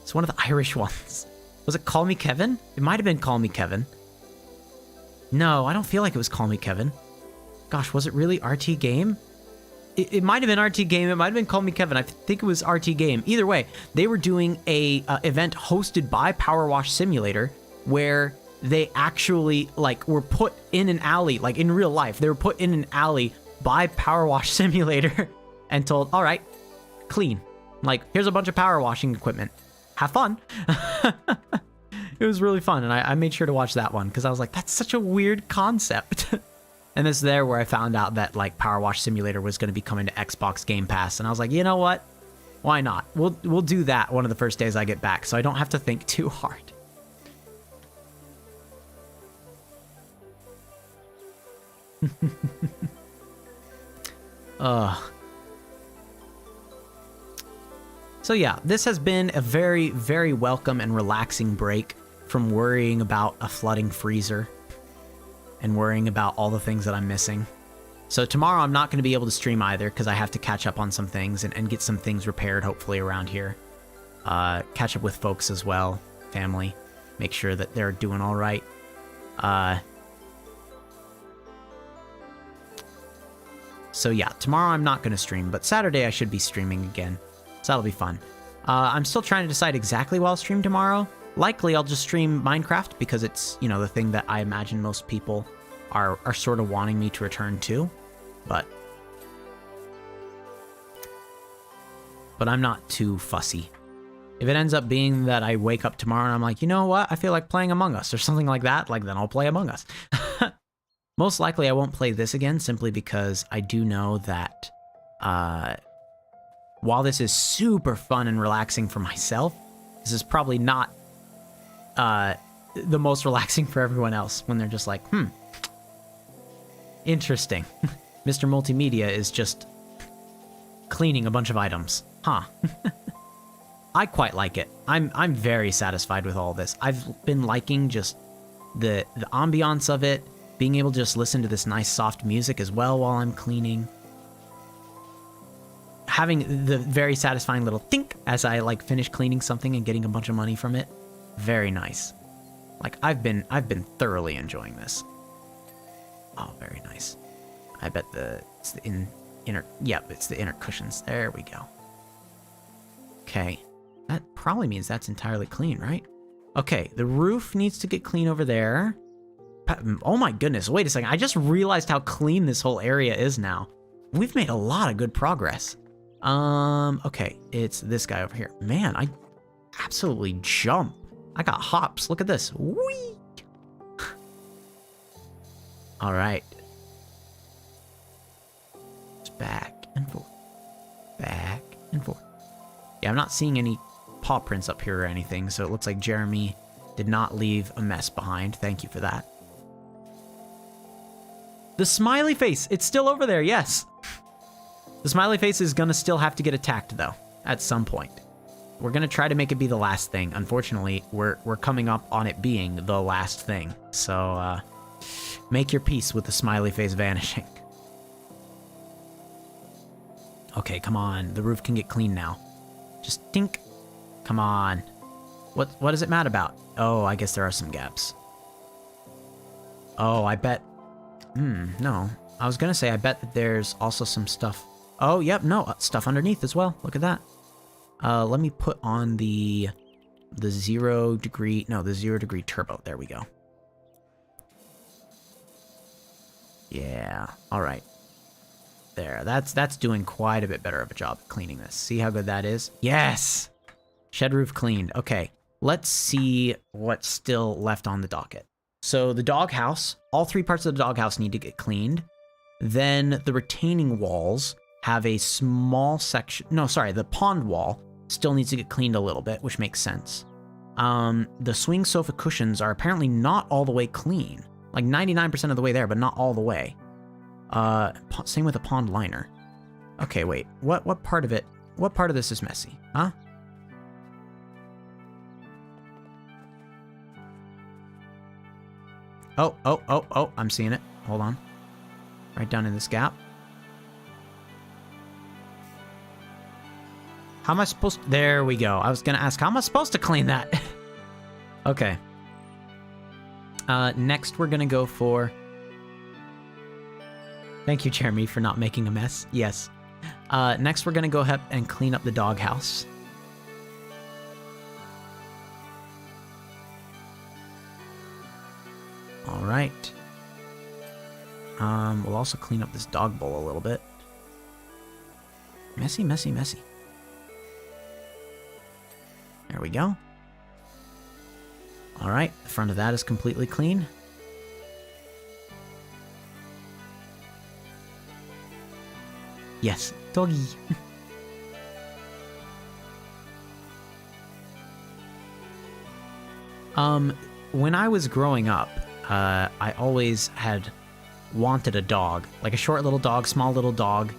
It's one of the Irish ones. Was it Call Me Kevin? It might have been Call Me Kevin. No, I don't feel like it was Call Me Kevin. Gosh, was it really RT Game? It might have been RT Game. It might have been Call Me Kevin. I think it was RT Game. Either way, they were doing a event hosted by PowerWash Simulator where they actually like were put in an alley, like in real life. They were put in an alley by PowerWash Simulator and told, all right, clean. Like, here's a bunch of power washing equipment. Have fun. It was really fun, and I made sure to watch that one because I was like, that's such a weird concept. And this is there where I found out that like PowerWash Simulator was going to be coming to Xbox Game Pass, and I was like, you know what? Why not? We'll do that one of the first days I get back, so I don't have to think too hard. So yeah, this has been a very, very welcome and relaxing break from worrying about a flooding freezer and worrying about all the things that I'm missing. So tomorrow I'm not going to be able to stream either because I have to catch up on some things and get some things repaired hopefully around here. Catch up with folks as well, family, make sure that they're doing all right. So yeah, tomorrow I'm not going to stream, but Saturday I should be streaming again. So that'll be fun. I'm still trying to decide exactly what I'll stream tomorrow. Likely I'll just stream Minecraft because it's, you know, the thing that I imagine most people are sort of wanting me to return to. But I'm not too fussy. If it ends up being that I wake up tomorrow and I'm like, you know what, I feel like playing Among Us or something like that, like then I'll play Among Us. Most likely I won't play this again simply because I do know that while this is super fun and relaxing for myself, this is probably not the most relaxing for everyone else when they're just like, interesting. Mr. Multimedia is just cleaning a bunch of items. Huh. I quite like it. I'm very satisfied with all this. I've been liking just the ambiance of it, being able to just listen to this nice soft music as well while I'm cleaning. Having the very satisfying little think as I like finish cleaning something and getting a bunch of money from it. Very nice. Like I've been thoroughly enjoying this. Oh, very nice. I bet it's the inner, yep, it's the inner cushions. There we go. Okay. That probably means that's entirely clean, right? Okay, the roof needs to get clean over there. Oh my goodness, wait a second. I just realized how clean this whole area is now. We've made a lot of good progress. Okay, it's this guy over here. Man, I absolutely jump. I got hops. Look at this. Whee! All right. Just back and forth. Back and forth. Yeah, I'm not seeing any paw prints up here or anything, so it looks like Jeremy did not leave a mess behind. Thank you for that. The smiley face, it's still over there, yes. The smiley face is gonna still have to get attacked though, at some point. We're gonna try to make it be the last thing. Unfortunately, we're coming up on it being the last thing. So, make your peace with the smiley face vanishing. Okay, come on, the roof can get clean now. Just think. Come on. What is it mad about? Oh, I guess there are some gaps. Oh, I bet. No. I was gonna say, I bet that there's also some stuff. Oh, yep, no, stuff underneath as well. Look at that. Let me put on the 0 degree, no, the 0 degree turbo. There we go. Yeah, all right. There, that's doing quite a bit better of a job at cleaning this. See how good that is? Yes! Shed roof cleaned. Okay, let's see what's still left on the docket. So the doghouse, all 3 parts of the doghouse need to get cleaned. Then the retaining walls have a small section. No, sorry, the pond wall still needs to get cleaned a little bit, which makes sense. The swing sofa cushions are apparently not all the way clean. Like 99% of the way there, but not all the way. Same with the pond liner. Okay, wait. What part of it? What part of this is messy? Huh? Oh, I'm seeing it. Hold on. Right down in this gap. How am I supposed to... There we go. I was going to ask, how am I supposed to clean that? Okay. Next, we're going to go for... Thank you, Jeremy, for not making a mess. Yes. Next, we're going to go ahead and clean up the doghouse. All right. We'll also clean up this dog bowl a little bit. Messy, messy, messy. There we go. All right, the front of that is completely clean. Yes, doggy. When I was growing up, I always had wanted a dog, like a short little dog, small little dog,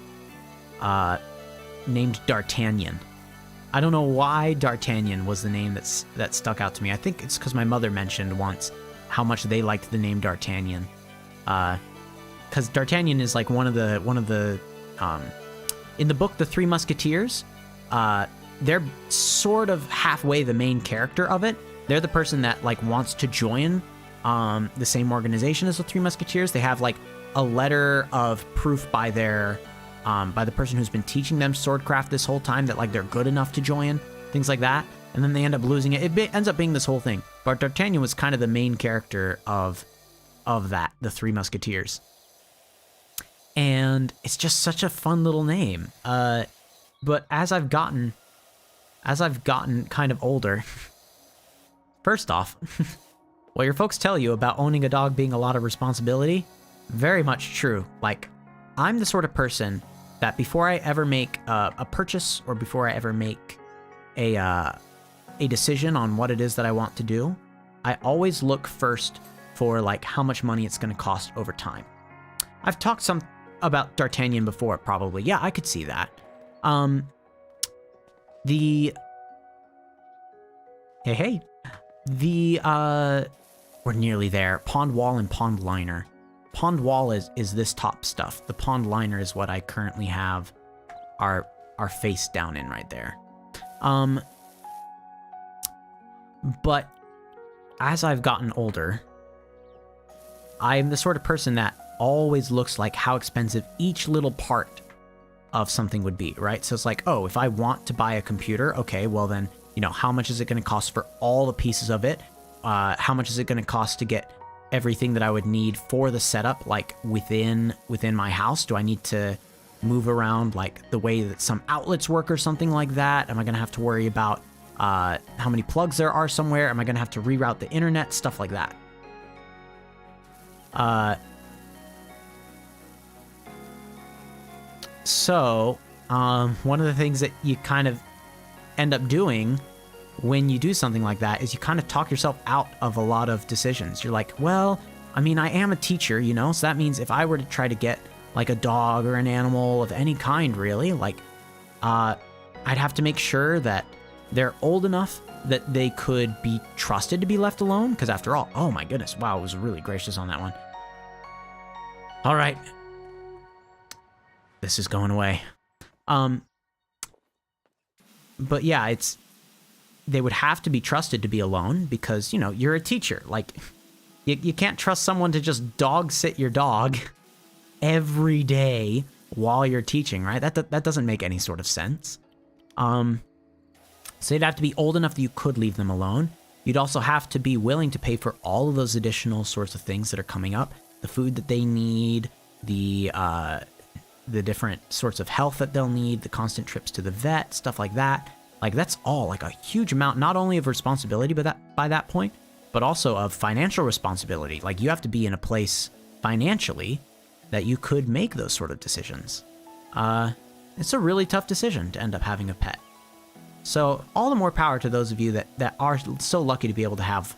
named D'Artagnan. I don't know why D'Artagnan was the name that stuck out to me. I think it's because my mother mentioned once how much they liked the name D'Artagnan. Because D'Artagnan is like one of the in the book The Three Musketeers, they're sort of halfway the main character of it. They're the person that like wants to join the same organization as the Three Musketeers. They have like a letter of proof by their by the person who's been teaching them swordcraft this whole time that like they're good enough to join, things like that. And then they end up losing it. It ends up being this whole thing. But D'Artagnan was kind of the main character of that, the Three Musketeers. And it's just such a fun little name. But as I've gotten kind of older, first off, what your folks tell you about owning a dog being a lot of responsibility, very much true. Like, I'm the sort of person that before I ever make a purchase or before I ever make a decision on what it is that I want to do, I always look first for like how much money it's going to cost over time. I've talked some about D'Artagnan before, probably. Yeah, I could see that. We're nearly there. Pond wall and pond liner. Pond wall is this top stuff. The pond liner is what I currently have our face down in right there. But as I've gotten older, I'm the sort of person that always looks like how expensive each little part of something would be, right? So it's like, oh, if I want to buy a computer, okay, well then, you know, how much is it going to cost for all the pieces of it? How much is it going to cost to get everything that I would need for the setup, like within my house? Do I need to move around like the way that some outlets work or something like that? Am I going to have to worry about how many plugs there are somewhere? Am I going to have to reroute the internet? Stuff like that. So, one of the things that you kind of end up doing when you do something like that is you kind of talk yourself out of a lot of decisions. You're like, well, I mean, I am a teacher, you know, so that means if I were to try to get like a dog or an animal of any kind, really, like, I'd have to make sure that they're old enough that they could be trusted to be left alone. Because after all, oh my goodness, wow, it was really gracious on that one. All right. This is going away. But yeah, they would have to be trusted to be alone because, you know, you're a teacher. Like, you can't trust someone to just dog sit your dog every day while you're teaching, right? That doesn't make any sort of sense. So you'd have to be old enough that you could leave them alone. You'd also have to be willing to pay for all of those additional sorts of things that are coming up. The food that they need, the different sorts of health that they'll need, the constant trips to the vet, stuff like that. Like, that's all like a huge amount, not only of responsibility by that point, but also of financial responsibility. Like, you have to be in a place financially that you could make those sort of decisions. It's a really tough decision to end up having a pet. So all the more power to those of you that are so lucky to be able to have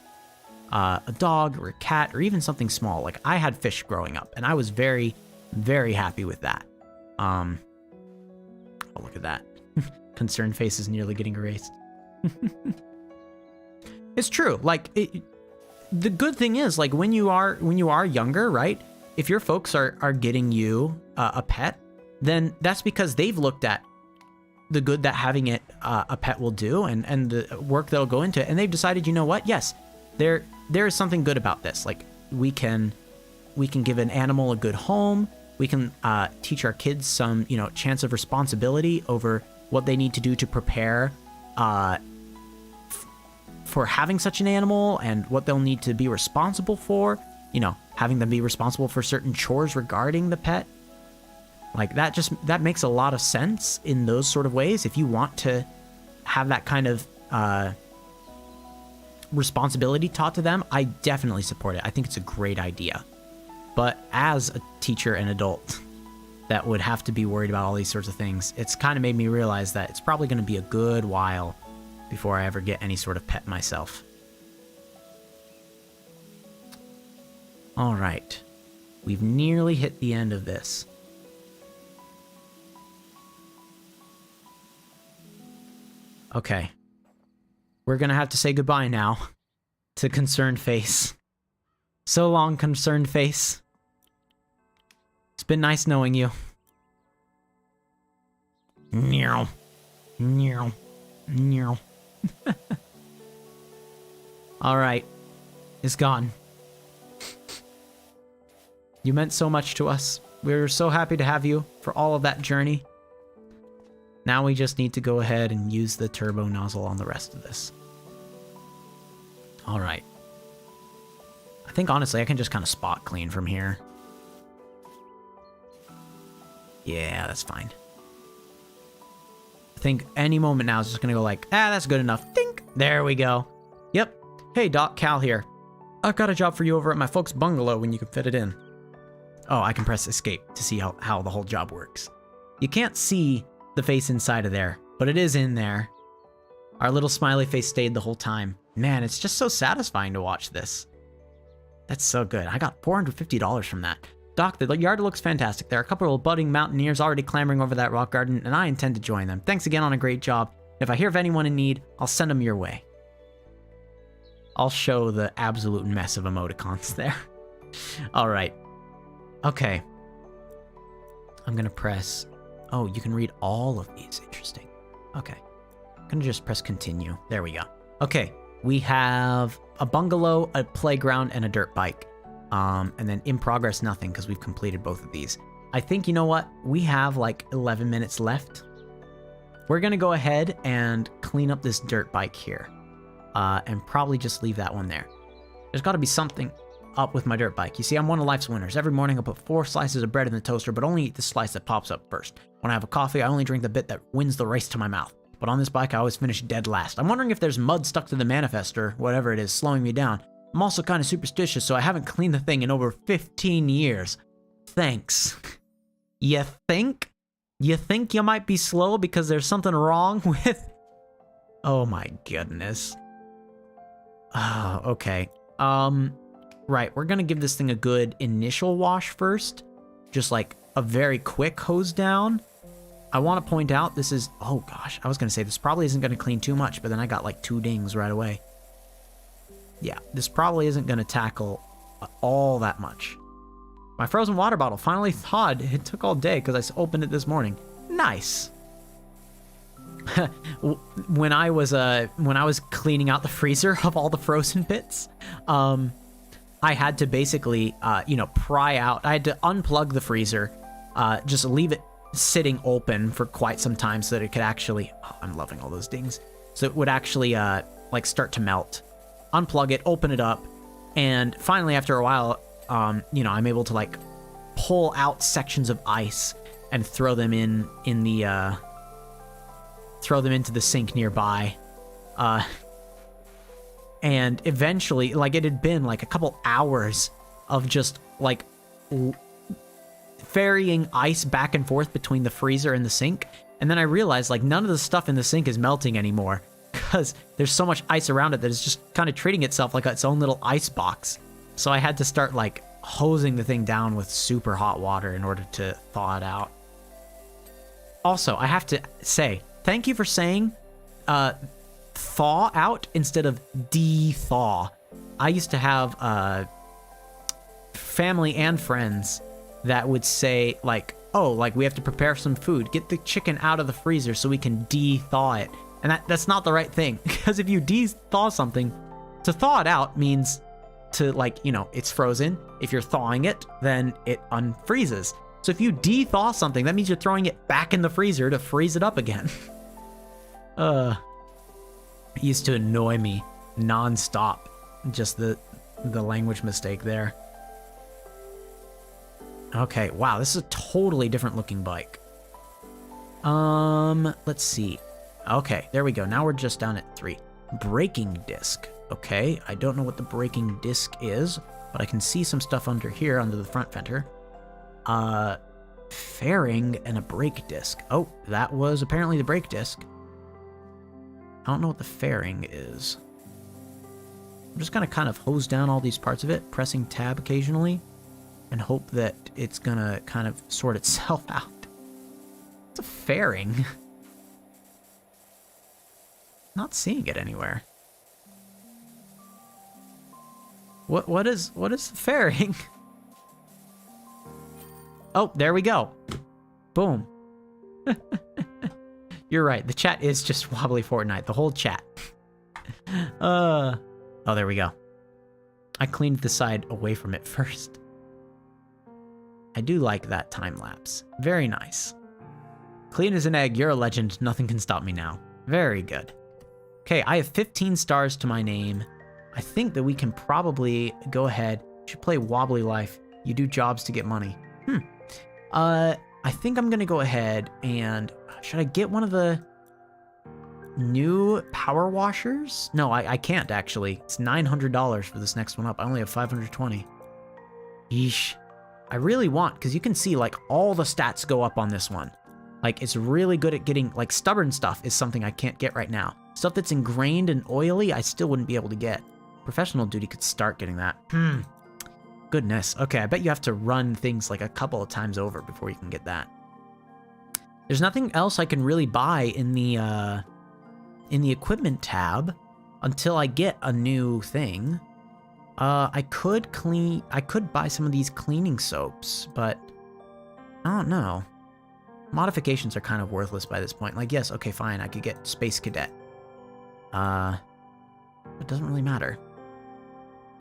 a dog or a cat or even something small. Like, I had fish growing up, and I was very, very happy with that. Oh, look at that. Concerned face is nearly getting erased. It's true. Like, the good thing is, like, when you are younger, right? If your folks are getting you a pet, then that's because they've looked at the good that having a pet will do and the work that'll go into it, and they've decided, you know what? Yes, there is something good about this. Like, we can give an animal a good home. We can teach our kids some, chance of responsibility over what they need to do to prepare for having such an animal and what they'll need to be responsible for, having them be responsible for certain chores regarding the pet. Like, that makes a lot of sense in those sort of ways. If you want to have that kind of responsibility taught to them, I definitely support it. I think it's a great idea. But as a teacher and adult that would have to be worried about all these sorts of things, it's kind of made me realize that it's probably going to be a good while before I ever get any sort of pet myself. All right. We've nearly hit the end of this. Okay. We're going to have to say goodbye now to Concerned Face. So long, Concerned Face. It's been nice knowing you. Meow. Meow. Meow. All right. It's gone. You meant so much to us. We were so happy to have you for all of that journey. Now we just need to go ahead and use the turbo nozzle on the rest of this. All right. I think, honestly, I can just kind of spot clean from here. Yeah, that's fine. I think any moment now is just going to go like, that's good enough. Think. There we go. Yep. Hey, Doc, Cal here. I've got a job for you over at my folks' bungalow when you can fit it in. Oh, I can press escape to see how the whole job works. You can't see the face inside of there, but it is in there. Our little smiley face stayed the whole time. Man, it's just so satisfying to watch this. That's so good. I got $450 from that. Doc, the yard looks fantastic. There are a couple of budding mountaineers already clambering over that rock garden, and I intend to join them. Thanks again on a great job. If I hear of anyone in need, I'll send them your way. I'll show the absolute mess of emoticons there. All right. Okay. I'm going to press... Oh, you can read all of these. Interesting. Okay. I'm going to just press continue. There we go. Okay. We have a bungalow, a playground, and a dirt bike. And then in progress, nothing, because we've completed both of these. I think, you know what? We have like 11 minutes left. We're going to go ahead and clean up this dirt bike here. And probably just leave that one there. There's got to be something up with my dirt bike. You see, I'm one of life's winners. Every morning I put 4 slices of bread in the toaster, but only eat the slice that pops up first. When I have a coffee, I only drink the bit that wins the race to my mouth. But on this bike, I always finish dead last. I'm wondering if there's mud stuck to the manifest or whatever it is slowing me down. I'm also kind of superstitious, so I haven't cleaned the thing in over 15 years. Thanks. You think? You think you might be slow because there's something wrong with... Oh my goodness. Oh, okay. Right, we're gonna give this thing a good initial wash first. Just like a very quick hose down. I want to point out this is... Oh gosh, I was gonna say this probably isn't gonna clean too much, but then I got like 2 dings right away. Yeah, this probably isn't gonna tackle all that much. My frozen water bottle finally thawed. It took all day because I opened it this morning. Nice. when I was cleaning out the freezer of all the frozen bits, I had to basically, pry out. I had to unplug the freezer, just leave it sitting open for quite some time so that it could actually... Oh, I'm loving all those dings. So it would actually, start to melt. Unplug it, open it up, and finally, after a while, I'm able to, pull out sections of ice and throw them throw them into the sink nearby. And eventually, it had been, a couple hours of just, ferrying ice back and forth between the freezer and the sink. And then I realized, none of the stuff in the sink is melting anymore because there's so much ice around it that it's just kind of treating itself like its own little ice box. So I had to start, hosing the thing down with super hot water in order to thaw it out. Also, I have to say, thank you for saying thaw out instead of de-thaw. I used to have family and friends that would say, like, oh, like, we have to prepare some food. Get the chicken out of the freezer so we can de-thaw it. And that's not the right thing. Because if you de-thaw something, to thaw it out means to, like, you know, it's frozen. If you're thawing it, then it unfreezes. So if you de-thaw something, that means you're throwing it back in the freezer to freeze it up again. It used to annoy me non-stop. Just the language mistake there. Okay, wow, this is a totally different looking bike. Let's see. Okay, there we go. Now we're just down at 3. Braking disc. Okay, I don't know what the braking disc is, but I can see some stuff under here, under the front fender. Fairing and a brake disc. Oh, that was apparently the brake disc. I don't know what the fairing is. I'm just gonna kind of hose down all these parts of it, pressing tab occasionally, and hope that it's gonna kind of sort itself out. It's a fairing. Not seeing it anywhere. What is the fairing? Oh, there we go. Boom. You're right. The chat is just wobbly Fortnite. The whole chat. Oh, there we go. I cleaned the side away from it first. I do like that time lapse. Very nice. Clean as an egg. You're a legend. Nothing can stop me now. Very good. Okay, I have 15 stars to my name. I think that we can probably go ahead. Should play Wobbly Life. You do jobs to get money. I think I'm gonna go ahead and should I get one of the new power washers? No, I can't actually. It's $900 for this next one up. I only have 520. Yeesh. I really want, because you can see like all the stats go up on this one. Like it's really good at getting, like stubborn stuff is something I can't get right now. Stuff that's ingrained and oily, I still wouldn't be able to get. Professional duty could start getting that. Goodness. Okay, I bet you have to run things like a couple of times over before you can get that. There's nothing else I can really buy in the equipment tab until I get a new thing. I could buy some of these cleaning soaps, but I don't know. Modifications are kind of worthless by this point. Like, yes, okay, fine, I could get Space Cadet. It doesn't really matter.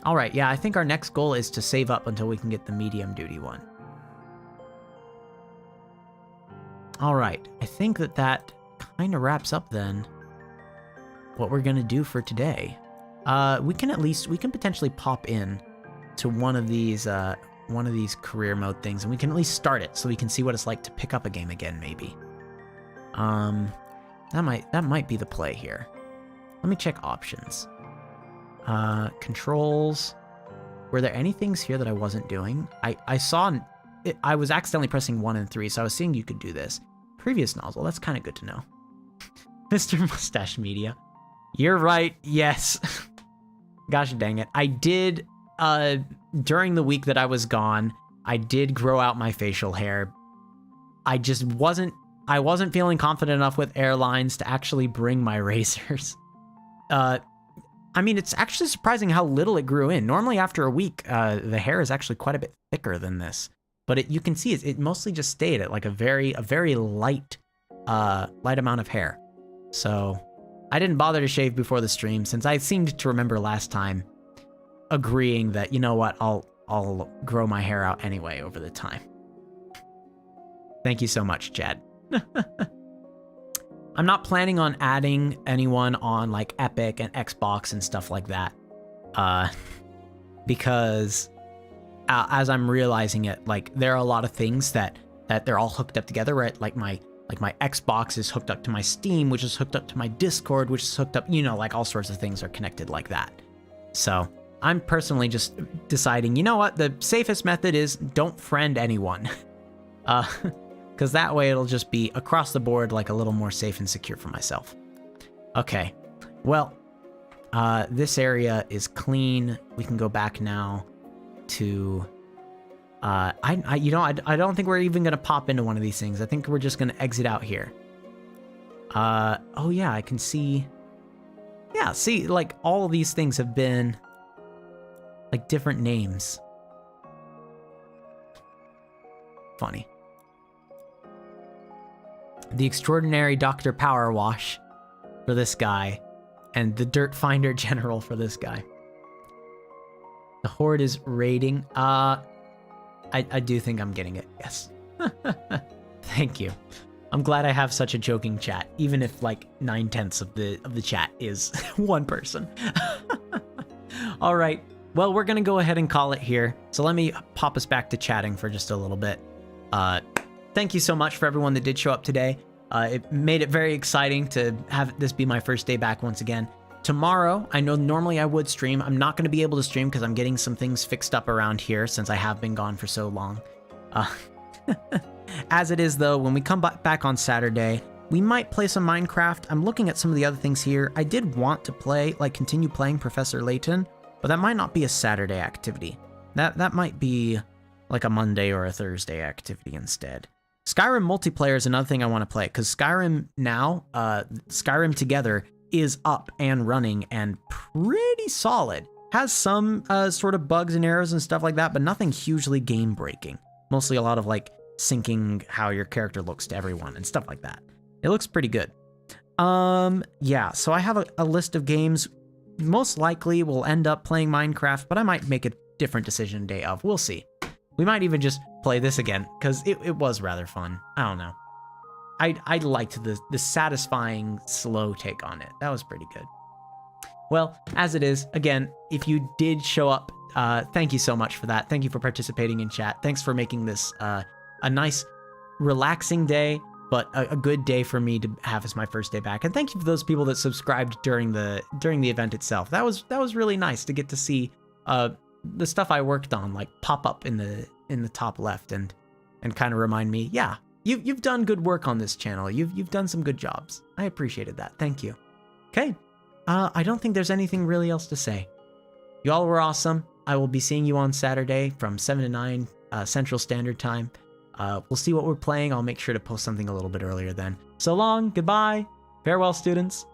All right, yeah, I think our next goal is to save up until we can get the medium duty one. All right, I think that kind of wraps up then what we're gonna do for today. We can potentially pop in to one of these career mode things, and we can at least start it so we can see what it's like to pick up a game again, maybe. That might be the play here. Let me check options. Controls. Were there any things here that I wasn't doing? I saw I was accidentally pressing 1 and 3, so I was seeing you could do this. Previous nozzle, that's kind of good to know. Mr. Mustache Media. You're right, yes. Gosh dang it. I did, during the week that I was gone, I did grow out my facial hair. I wasn't feeling confident enough with airlines to actually bring my razors. I mean, it's actually surprising how little it grew in. Normally after a week, the hair is actually quite a bit thicker than this. But you can see it mostly just stayed at like a very light amount of hair. So I didn't bother to shave before the stream, since I seemed to remember last time agreeing that, you know what, I'll grow my hair out anyway over the time. Thank you so much, Chad. I'm not planning on adding anyone on like Epic and Xbox and stuff like that. Because as I'm realizing it, like there are a lot of things that they're all hooked up together, right? Like my Xbox is hooked up to my Steam, which is hooked up to my Discord, which is hooked up, you know, like all sorts of things are connected like that. So I'm personally just deciding, you know what, the safest method is don't friend anyone. Because that way it'll just be across the board like a little more safe and secure for myself. Okay, well, this area is clean. We can go back now to I don't think we're even gonna pop into one of these things. I think we're just gonna exit out here. Oh yeah, I can see. Yeah, see, like all of these things have been like different names. Funny. The Extraordinary Dr. PowerWash for this guy, and the Dirt Finder General for this guy. The Horde is raiding. I do think I'm getting it. Yes. Thank you. I'm glad I have such a joking chat, even if like 9/10 of the chat is one person. All right. Well, we're gonna go ahead and call it here. So let me pop us back to chatting for just a little bit. Thank you so much for everyone that did show up today. It made it very exciting to have this be my first day back once again. Tomorrow, I know normally I would stream. I'm not going to be able to stream because I'm getting some things fixed up around here since I have been gone for so long. As it is, though, when we come back on Saturday, we might play some Minecraft. I'm looking at some of the other things here. I did want to play, like, continue playing Professor Layton, but that might not be a Saturday activity. That might be like a Monday or a Thursday activity instead. Skyrim multiplayer is another thing I want to play, because Skyrim now, Skyrim Together is up and running and pretty solid. Has some sort of bugs and errors and stuff like that, but nothing hugely game-breaking. Mostly a lot of like syncing how your character looks to everyone and stuff like that. It looks pretty good. Yeah, so I have a list of games. Most likely we'll end up playing Minecraft, but I might make a different decision day of. We'll see. We might even just play this again, because it was rather fun. I don't know. I liked the satisfying slow take on it. That was pretty good. Well, as it is, again, if you did show up, thank you so much for that. Thank you for participating in chat. Thanks for making this a nice, relaxing day, but a good day for me to have as my first day back. And thank you for those people that subscribed during the event itself. That was really nice to get to see the stuff I worked on like pop up in the top left and kind of remind me, yeah, you've done good work on this channel. You've done some good jobs. I appreciated that. Thank you. Okay. I don't think there's anything really else to say. You all were awesome. I will be seeing you on Saturday from 7 to 9 Central Standard Time. We'll see what we're playing. I'll make sure to post something a little bit earlier then. So long. Goodbye. Farewell, students.